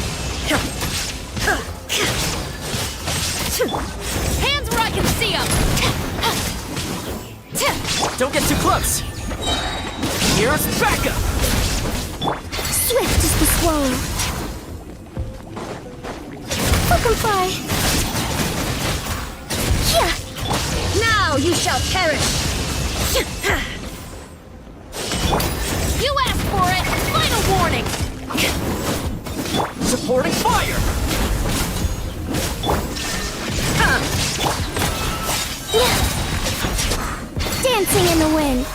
Hands where I can see them!
Don't get too close! Here's backup!
Swift is the swallow. Fucking Yeah.
Now you shall perish!
You asked for it! Final warning!
Supporting fire!
Dancing in the wind.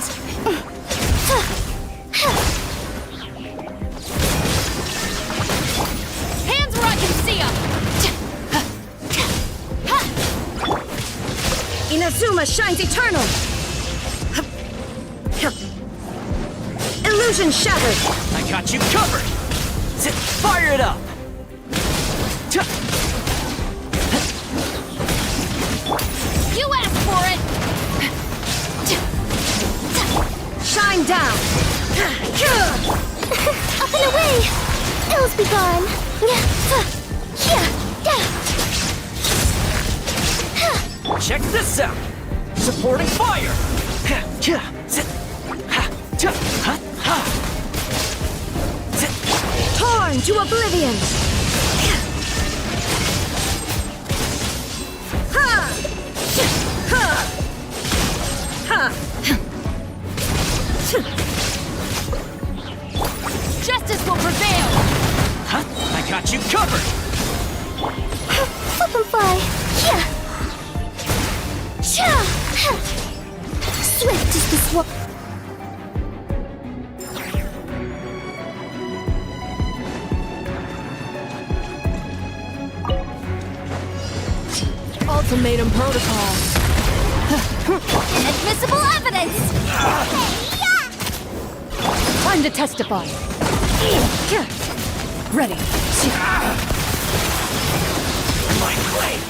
Hands where I can see them!
Inazuma shines eternal! Illusion shattered!
I got you covered! Fire it up!
You asked for it!
Shine down!
Up and away! Ills be gone.
Check this out! Supporting fire!
Torn to oblivion!
Justice will prevail!
I got you covered!
Up and fly. Swift is the swallow.
Ultimatum protocol.
Inadmissible evidence!
Time to testify. Ready.
My blade!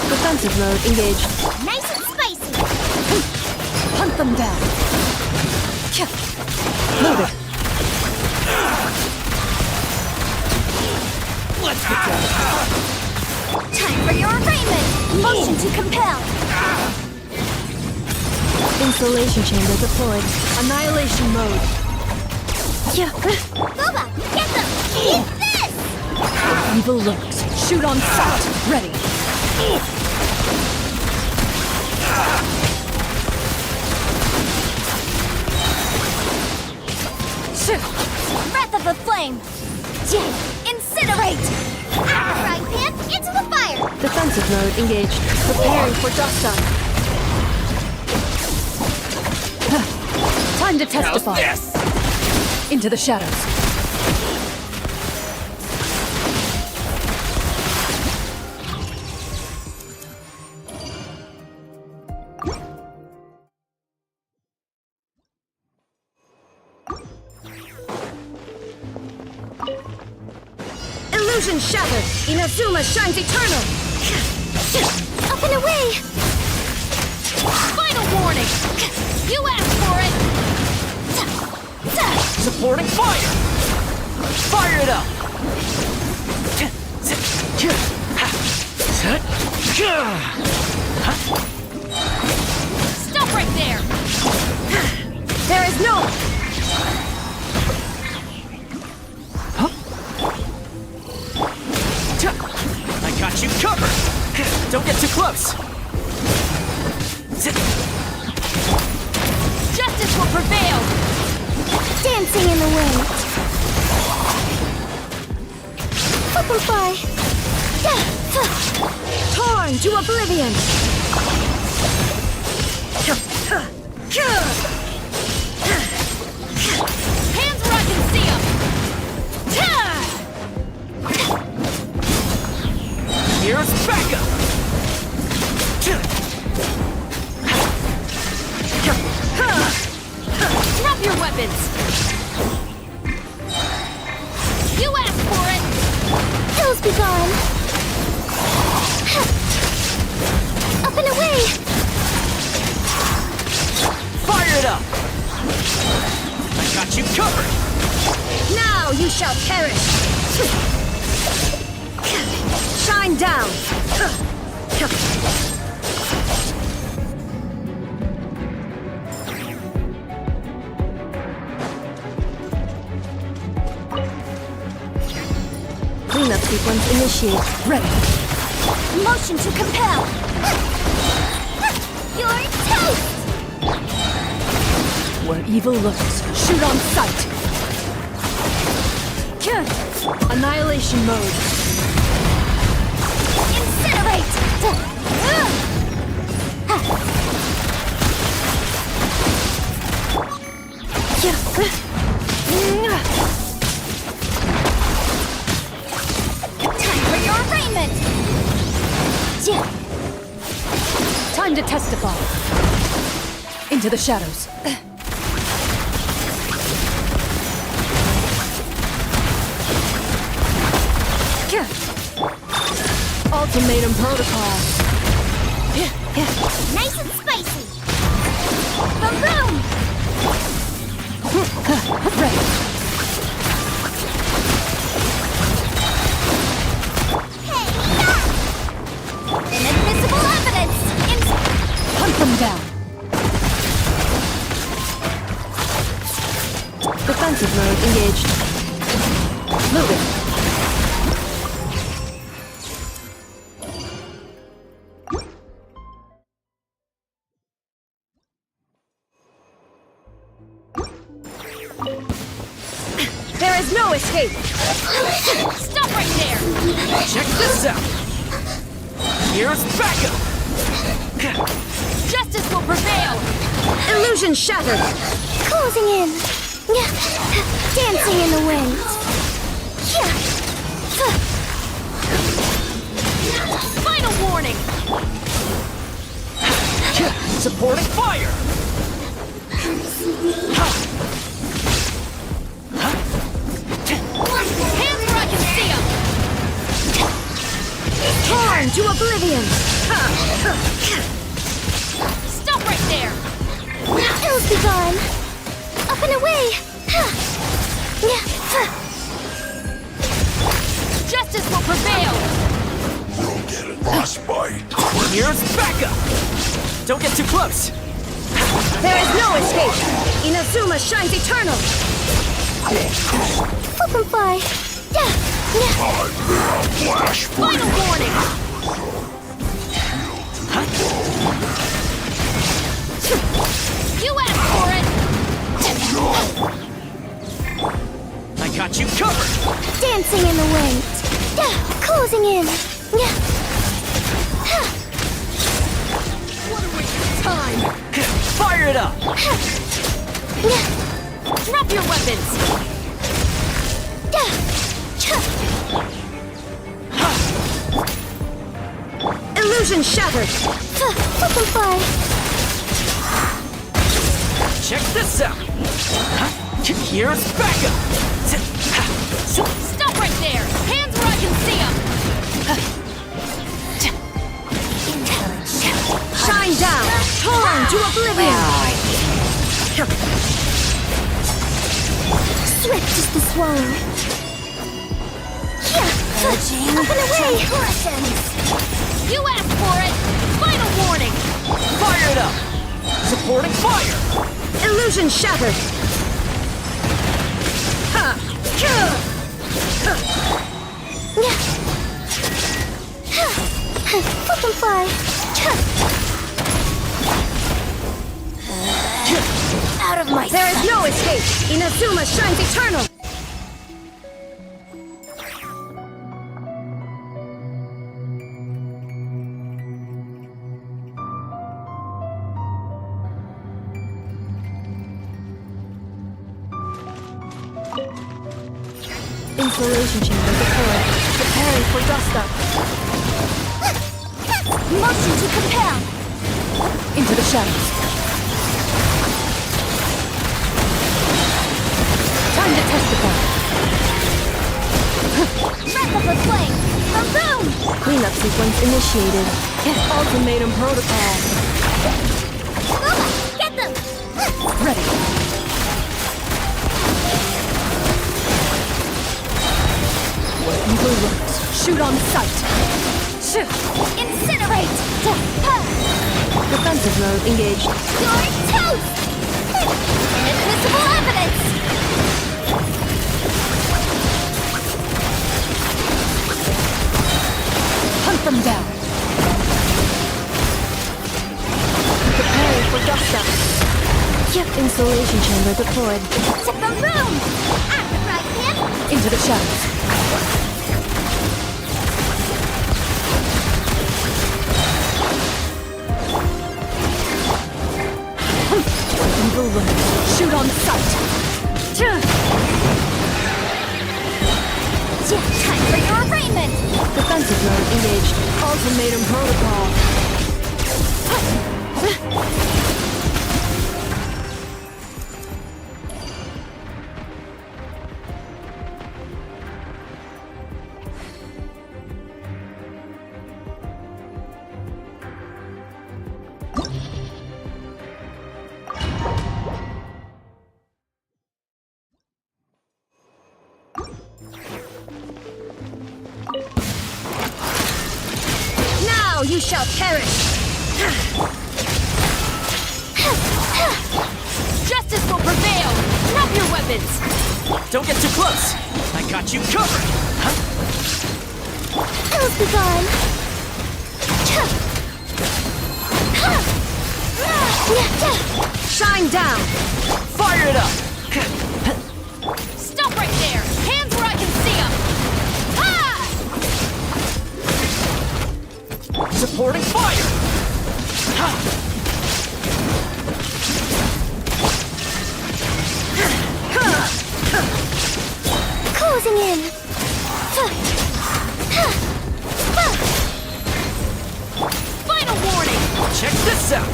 Defensive mode engaged.
Nice and spicy.
Hunt them down. Loaded.
Let's get down.
Time for your arraignment! Motion to compel!
Insulation chamber deployed. Annihilation mode.
Boba, get them! Eat this!
Evil looks. Shoot on sight. Ready.
Breath of the flame! Incinerate!
Frying pan, into the fire!
Defensive mode engaged. Preparing for dust up. Time to
How's
testify.
this?
Into the shadows.
Illusion shattered! Inazuma shines eternal! Up and away!
Final warning! You asked for it!
Supporting fire! Fire it up!
Stop right there!
There is no...
I got you covered! Don't get too close!
Justice will prevail!
Dancing in the wind! Butterfly! Torn to oblivion!
Hands where I can see 'em!
Here's backup!
Drop your weapons! You asked for it!
Ills be gone! Up and away!
Fire it up! I got you covered!
Now you shall perish! Shine down!
Cleanup sequence initiate. Ready.
Motion to compel! You're toast!
Where evil looks. Shoot on sight. Annihilation mode.
Incinerate! Time for your arraignment!
Time to testify. Into the shadows. Ultimatum protocol.
Nice and spicy!
Boom!
Ready.
Hey, stop!
Inadmissible evidence!
Hunt them down. Defensive mode engaged. Loaded.
There is no escape!
Stop right there!
Check this out! Here's backup!
Justice will prevail!
Illusion shattered!
Closing in! Dancing in the wind!
Final warning!
Supporting fire!
Hands where I can see 'em! Torn to oblivion!
Stop right there!
Ills be gone! Up and away!
Justice will prevail!
Here's backup! Don't get too close!
There is no escape! Inazuma shines eternal!
Flip and fly!
Final warning! You asked for it!
I got you covered!
Dancing in the wind! Closing in!
What a waste of time!
Fire it up!
Drop your weapons!
Illusion shattered!
Flip and fly!
Check this out! Here's backup!
Stop right there! Hands where I can see them!
Shine down! Torn to oblivion!
Swift as the swallow! Up and away!
You asked for it! Final warning!
Fire it up! Supporting fire!
Illusion shattered!
Flip and fly! Out of my
There is no escape! Inazuma shines eternal!
Insulation chamber deployed. Preparing for dust up.
Motion to compel!
Into the shadows. Time to testify.
Wrap up a flame! A boom!
Cleanup sequence initiated. Ultimatum protocol.
Get them!
Ready. Evil works. Shoot on sight.
Incinerate!
Defensive mode engaged.
You're toast! Invisible evidence!
Hunt them down. Preparing for dust up. Insulation chamber deployed.
Tip the boom! After him!
Into the shadows. Evil works. Shoot on sight.
Time for your arraignment!
Defensive mode engaged. Ultimatum protocol.
Now you shall perish!
Justice will prevail! Drop your weapons!
Don't get too close! I got you covered!
Ills be gone!
Shine down!
Fire it up!
Stop right there! Hands where I can see them!
Supporting fire!
Closing in!
Final warning!
Check this out!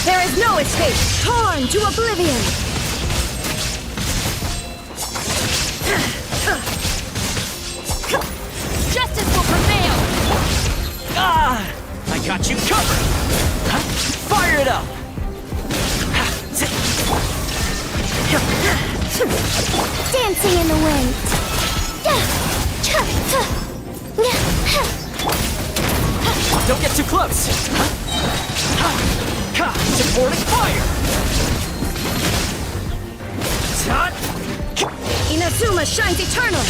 There is no escape! Torn to oblivion!
Justice will prevail!
Dancing in the wind.
Don't get too close. Supporting fire.
Inazuma shines eternal.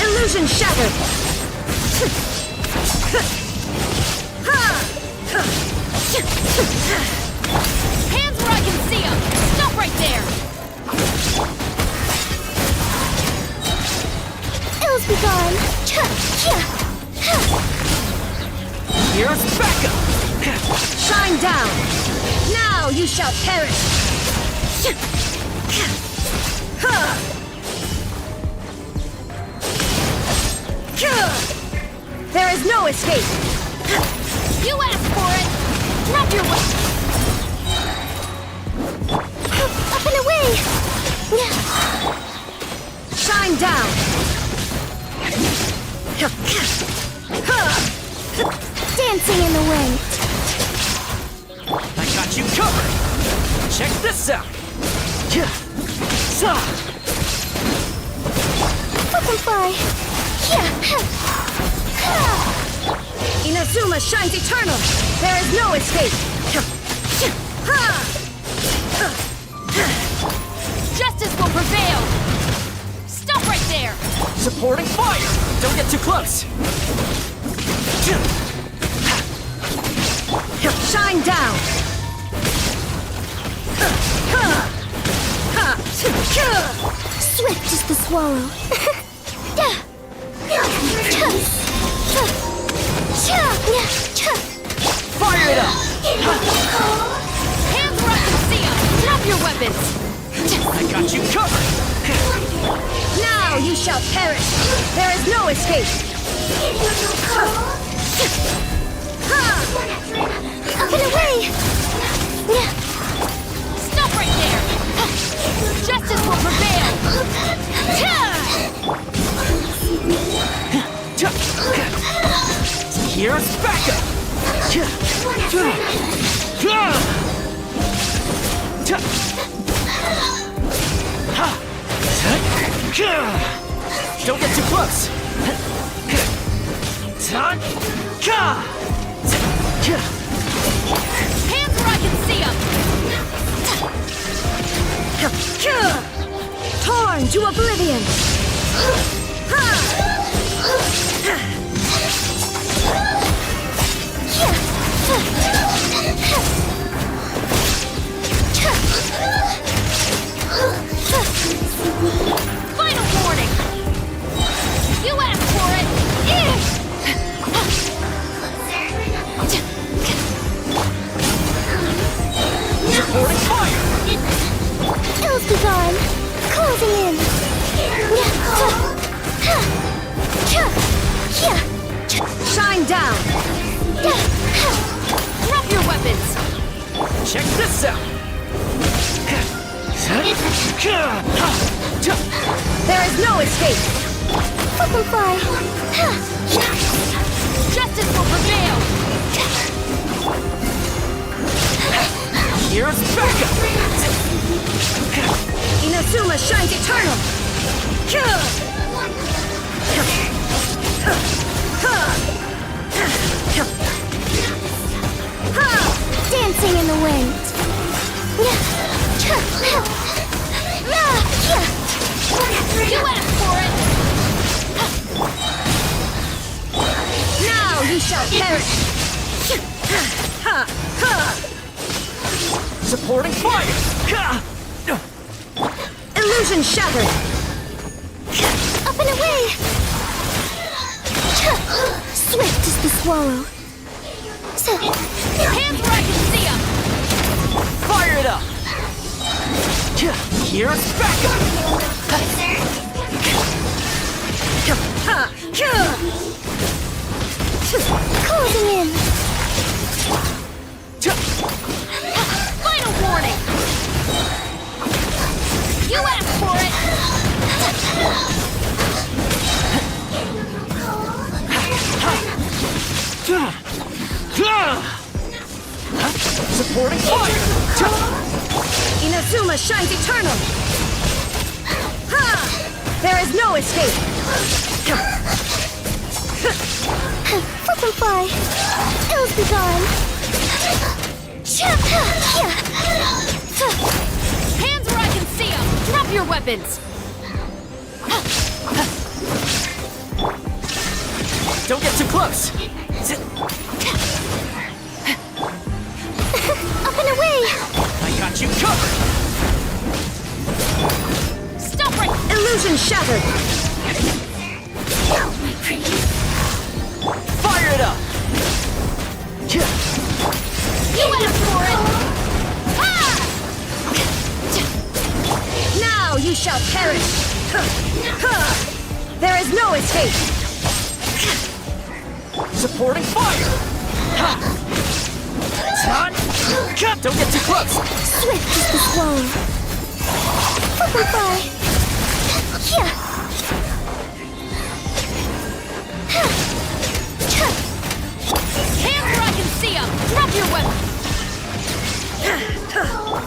Illusion shattered.
Hands where I can see them! Stop right there!
Ills be gone.
Here's backup.
Shine down. Now you shall perish. There is no escape.
You asked for it! Drop your weapon!
Up and away.
Shine down.
Dancing in the wind.
I got you covered. Check this out.
Butterfly.
Inazuma shines eternal. There is no escape.
Justice will prevail! Stop right there!
Supporting fire. Don't get too close.
Shine down.
Swift as the swallow.
Fire it up.
Hands where I can see them! Drop your weapons!
I got you covered.
Now you shall perish. There is no escape.
Up and away.
Stop right there! Justice will prevail!
Here's backup. Don't get too close.
Hands where I can see them!
Torn to oblivion.
Final warning! You asked for it!
Supporting fire.
Ills be gone. Closing in.
Shine down.
Drop your weapons!
Check this out.
There is no escape.
Butterfly.
Justice will prevail!
Here's backup.
Inazuma shines eternal.
Dancing in the wind.
You asked for it!
Now you shall perish.
Supporting fire.
Illusion shattered.
Up and away. Swift as the swallow.
Hands where I can see them!
Fire it up. Here's backup.
Closing in.
Final warning! You asked for it!
Supporting fire.
Inazuma shines eternal. There is no escape!
Flip and fly. Ills be gone.
Hands where I can see them! Drop your weapons!
Don't get too close!
Up and away.
I got you covered!
Stop right!
Illusion shattered!
Fire it up!
You asked for it!
Now you shall perish! There is no escape!
Supporting fire! Cut! Don't get too close!
Swift as the swallow. Flip and fly.
Hands where I can see them! Drop your weapons!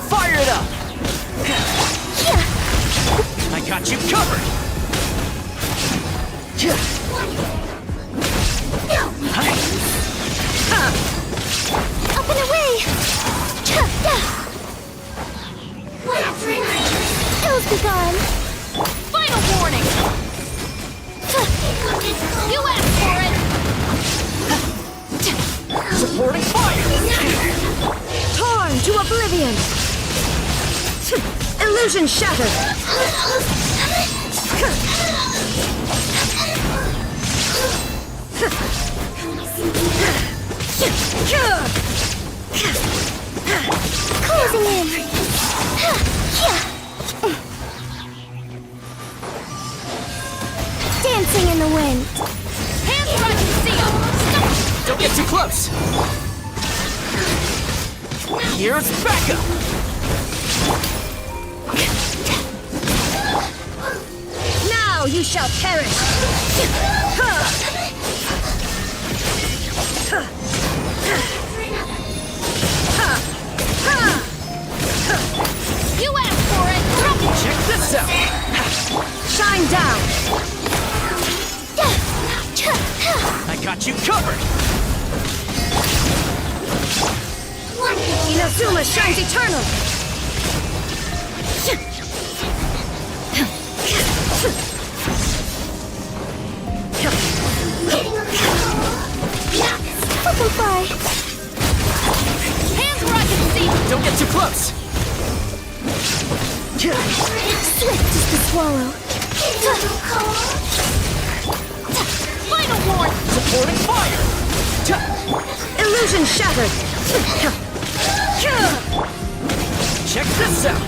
Fire it up! I got you covered!
Up and away. Ills be gone.
Final warning! You asked for it!
Supporting fire!
Torn to oblivion! Illusion shattered!
Closing in. Dancing in the wind.
Hands where I can see them! Stop!
Don't get too close! Here's backup!
Now you shall perish!
You asked for it! Drop it!
Check this out!
Shine down!
I got you covered!
Inazuma shines eternal!
Flip and fly.
Hands where I can see them!
Don't get too close!
Swift as the swallow.
Final warning!
Supporting fire!
Illusion shattered!
Check this out!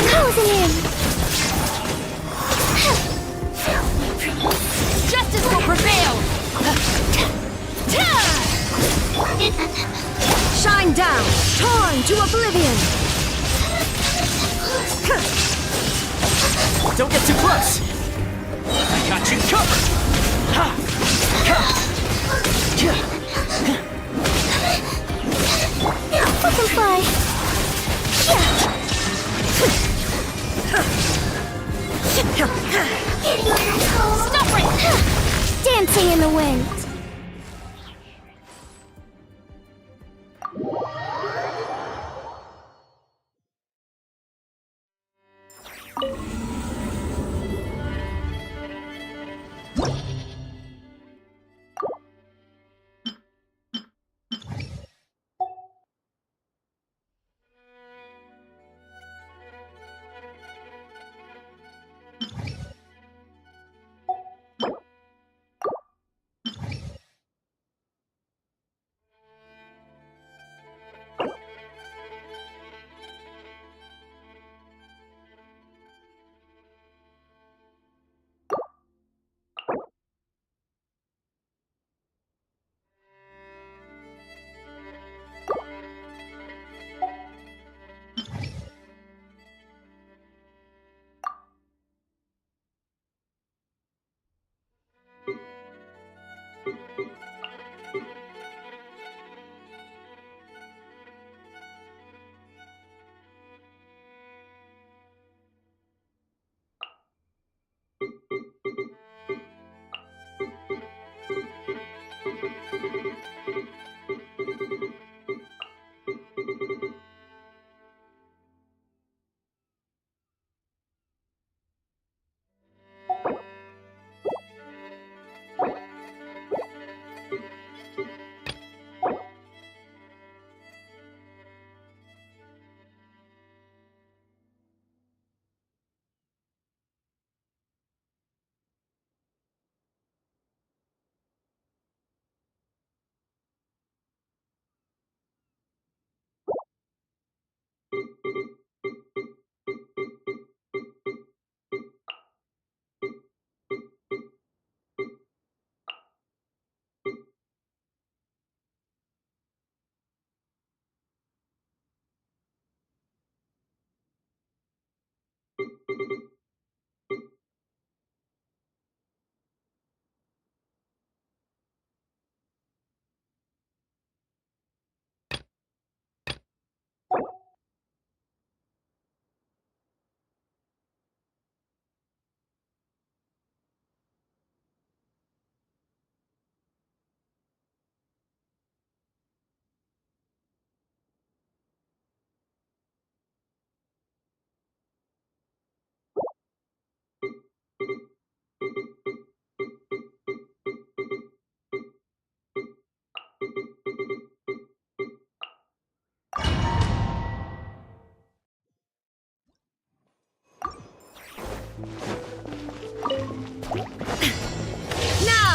Closing in.
Justice will prevail!
Shine down! Torn to oblivion!
Don't get too close! I got you covered!
Flip and fly.
Stop right!
Dancing in the wind.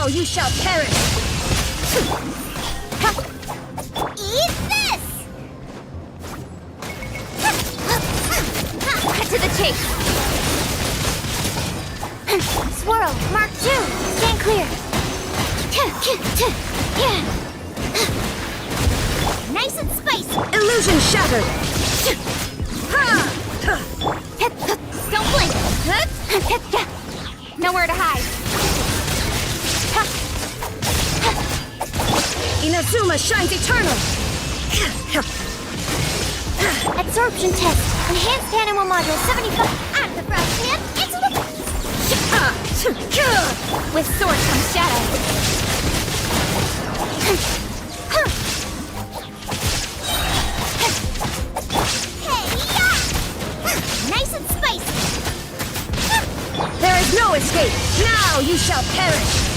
you shall perish!
Eat this!
Cut to the chase.
Swirl, Mark 2, stand clear. Nice and spicy.
Illusion shattered!
Don't blink. Nowhere to hide.
Inazuma shines eternal!
Absorption test. Enhanced animal module 75. Out of the frog camp. Into the...
With sword comes shadow.
Nice and spicy.
There is no escape! Now you shall perish!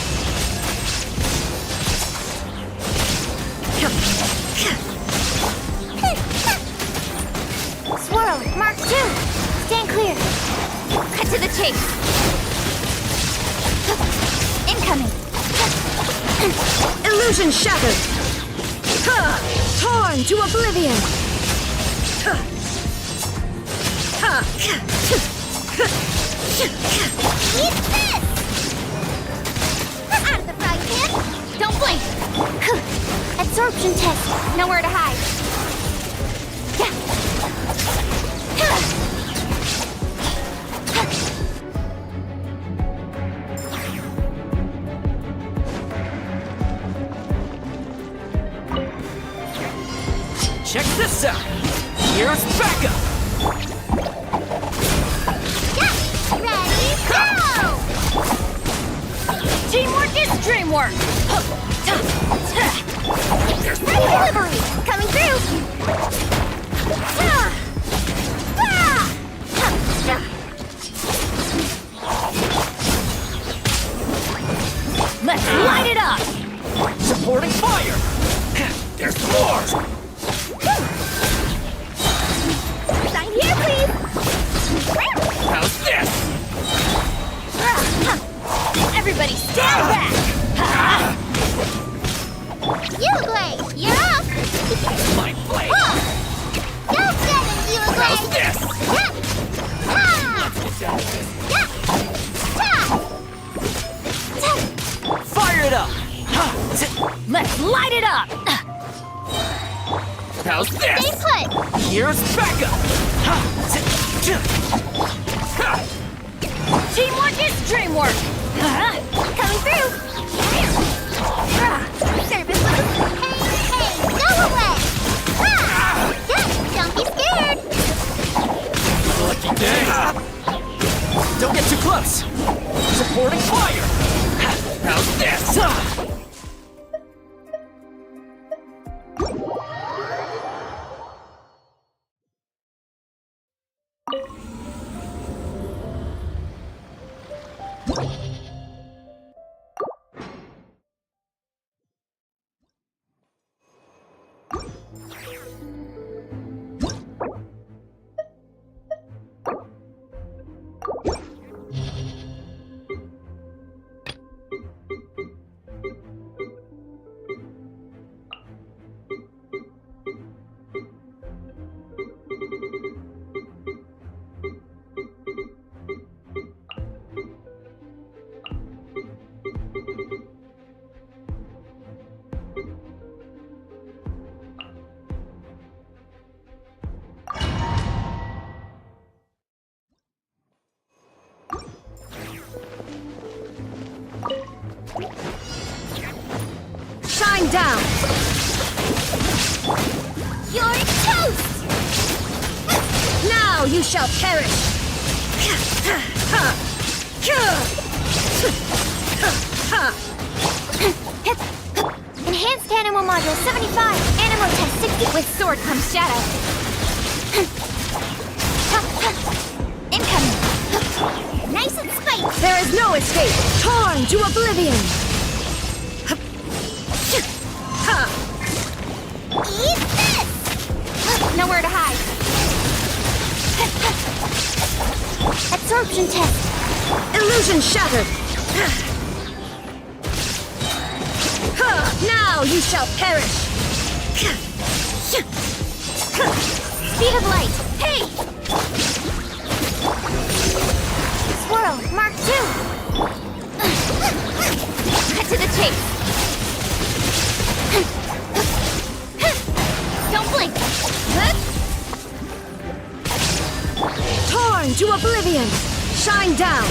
Swirl, Mark 2, stand clear.
Cut to the chase. Incoming.
Illusion shattered! Torn to oblivion!
Eat this! Out of the frying pan.
Don't blink.
Absorption test.
Nowhere to hide.
Check this out! Here's backup!
Ready, go!
Teamwork is dreamwork.
Ready delivery! Coming through!
Let's light it up.
Supporting fire! There's more!
Sign here, please!
How's this?
Everybody stand back.
Uruguay, you're up!
My blade!
Go get it, Uruguay!
How's this? Fire it up!
Let's light it up.
How's
Stay
this?
put!
Here's backup!
Teamwork is dreamwork.
Coming through! Service level. Hey, go away! Don't be scared!
Lucky day! Don't get too close! Supporting fire! How's this?
Shine down!
You're toast!
Now you shall perish!
Enhanced animal module 75. Animal test 60.
With sword comes shadow. Incoming.
Nice and spicy.
There is no escape! Torn to oblivion!
Eat this!
Nowhere to hide.
Absorption test.
Illusion shattered!
Now you shall perish!
Speed of light. Hey! Swirl. Mark 2. Cut to the chase. Don't blink.
Torn to oblivion! Shine down!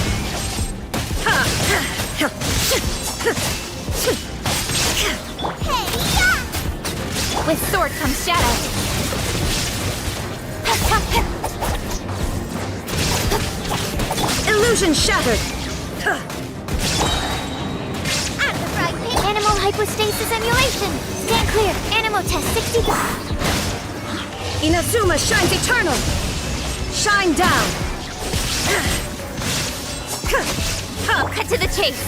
Hey, yeah!
With sword comes shadow.
Illusion shattered!
At the fry pit. Animal hypostasis emulation. Stand clear. Animal test 63.
Inazuma shines eternal! Shine down!
Cut to the chase.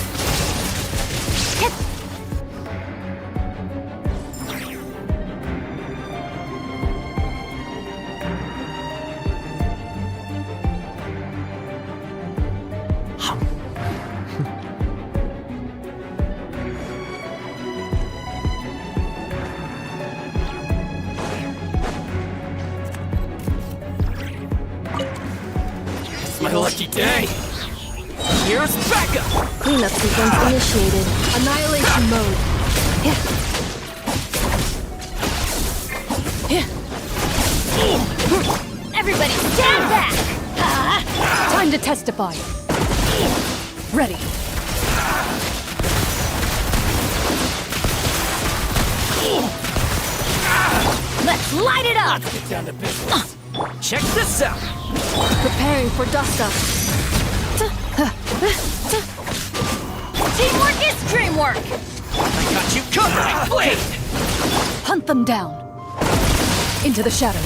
It's my lucky day. Here's backup.
Cleanup sequence initiated. Annihilation mode.
Everybody stand back!
Time to testify. Ready.
Let's light it up!
Let's get down to business. Check this out.
Preparing for dust-up.
Teamwork is dreamwork!
I got you covered. Wait.
Hunt them down. Into the shadows.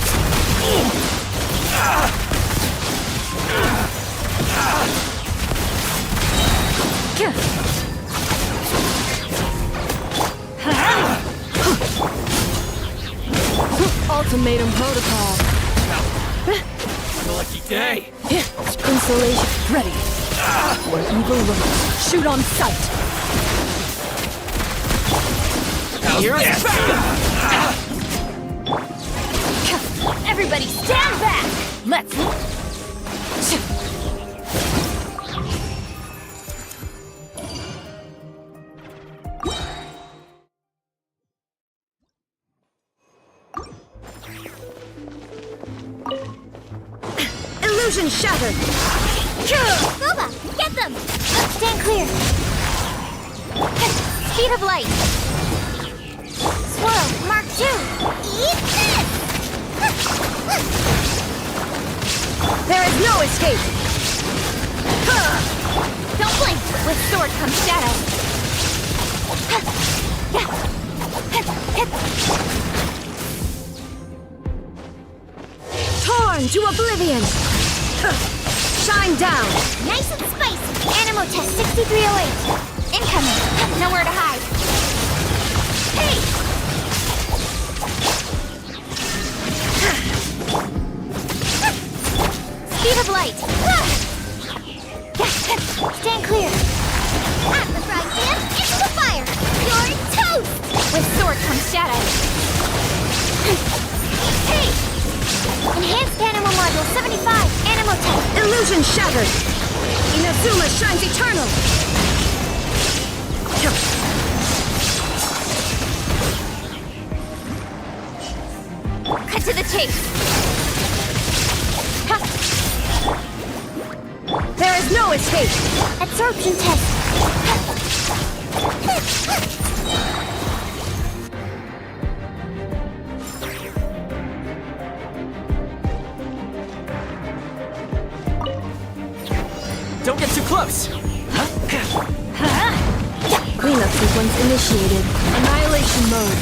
Ultimatum protocol.
My lucky day.
Insulation ready. Where evil lurks. Shoot on sight.
Here's backup.
Everybody stand back! Let's...
Illusion shattered!
Boba, get them! Stand clear. Speed of light. Swirl. Mark 2. Eat this!
There is no escape!
Don't blink! With sword comes shadow.
Torn to oblivion! Shine down!
Nice and spicy. Animal test 6308. Incoming. Nowhere to hide. Hey! Speed of light. Stand clear. At the frying pan, into the fire. You're toast!
With sword comes shadow.
Hey! Enhanced animal module 75. Animal test.
Illusion shattered! Inazuma shines eternal!
Cut to the chase.
There is no escape!
Absorption test.
Don't get too close.
Cleanup sequence initiated. Annihilation mode.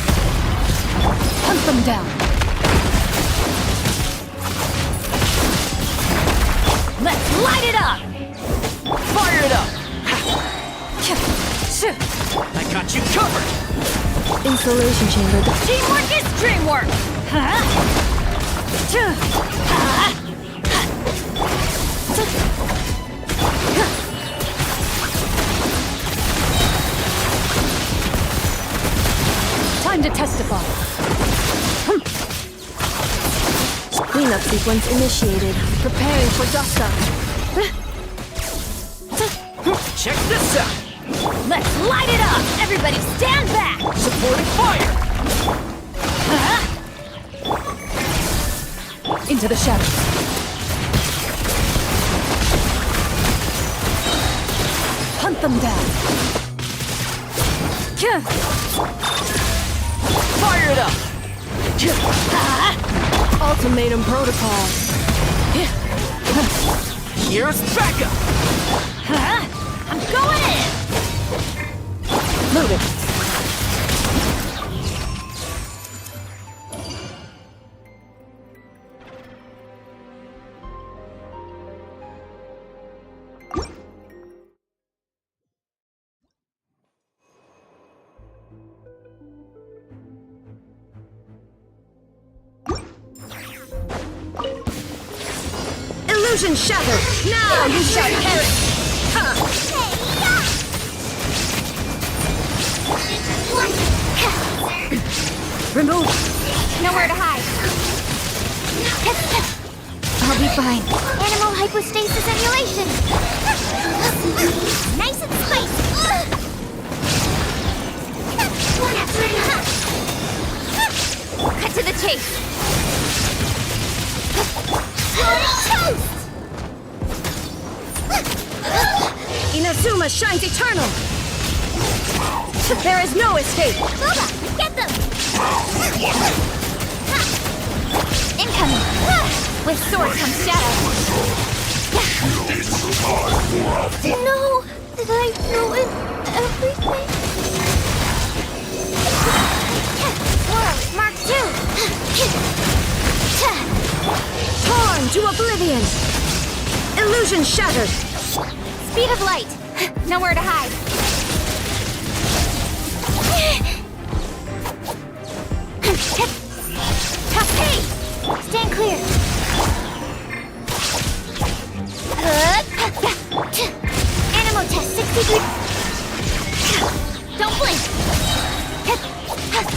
Hunt them down.
Let's light it up!
Fire it up. I got you covered.
Insulation chamber.
Teamwork is dreamwork!
testify. Cleanup sequence initiated. Preparing for dust up.
Check this out!
Let's light it up! Everybody stand back!
Supporting fire!
Into the shadows. Hunt them down.
Fire it up!
Ultimatum protocol.
Here's backup!
I'm going in!
Move it.
Illusion shattered! Now you shall perish!
Remove.
Nowhere to hide.
I'll be fine.
Animal hypostasis emulation. Nice and spicy.
Cut to the chase!
Toast!
Inazuma shines eternal! There is no escape!
Booba, get them!
Incoming! With sword comes shadow!
No! Did I ruin everything? World Mark II!
Torn to oblivion! Illusion shattered!
Speed of light!
Nowhere to hide!
Hey! Stand clear! Animal test 63.
Don't blink!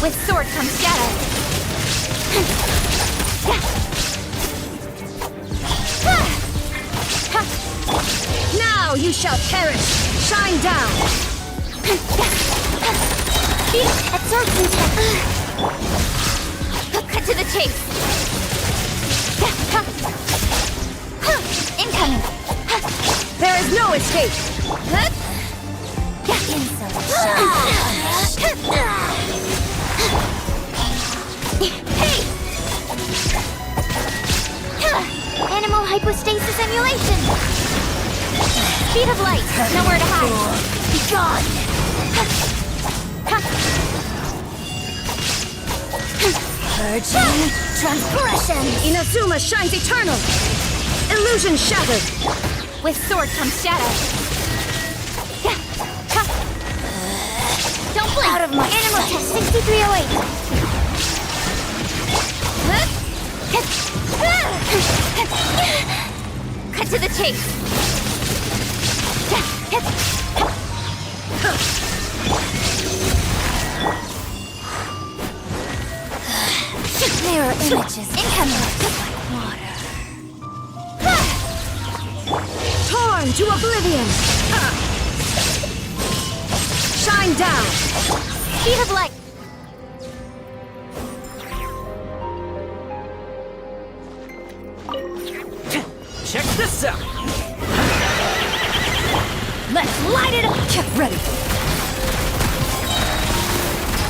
With sword comes shadow!
Now you shall perish! Shine down!
Absorption test.
Cut to the chase! Incoming!
There is no escape!
Hey!
Animal hypostasis emulation.
Speed of light! Nowhere to hide!
Be gone.
Purging transgression!
Inazuma shines eternal! Illusion shattered!
With sword comes shadow! Don't blink!
Out of my animal test 6308.
Cut to the chase!
Mirror images
Incoming!
Torn to oblivion! Shine down!
Speed of light!
Check this out!
Let's light it up!
Get ready.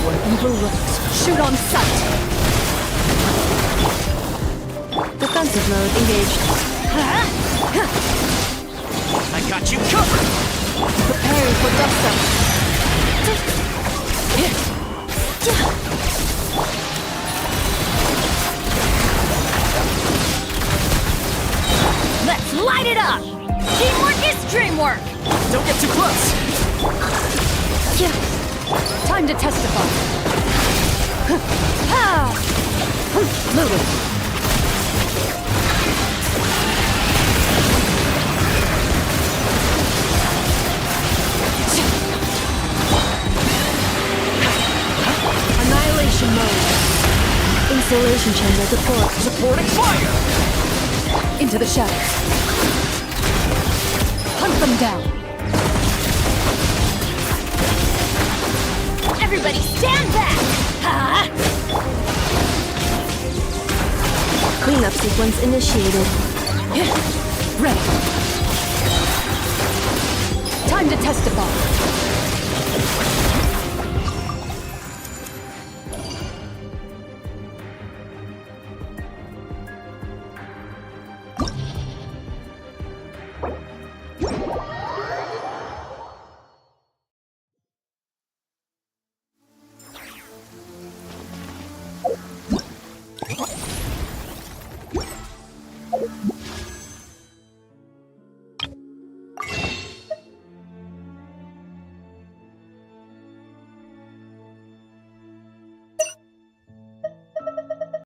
Where evil lurks, shoot on sight. Defensive mode engaged.
I got you covered!
Preparing for dust up.
Let's light it up! Teamwork is dreamwork!
Don't get too close!
Time to testify. Loaded. Annihilation mode. Evacuation chamber deployed.
Supporting fire!
Into the shadows. Hunt them down.
Everybody stand back!
Cleanup sequence initiated. Ready. Time to test a bomb.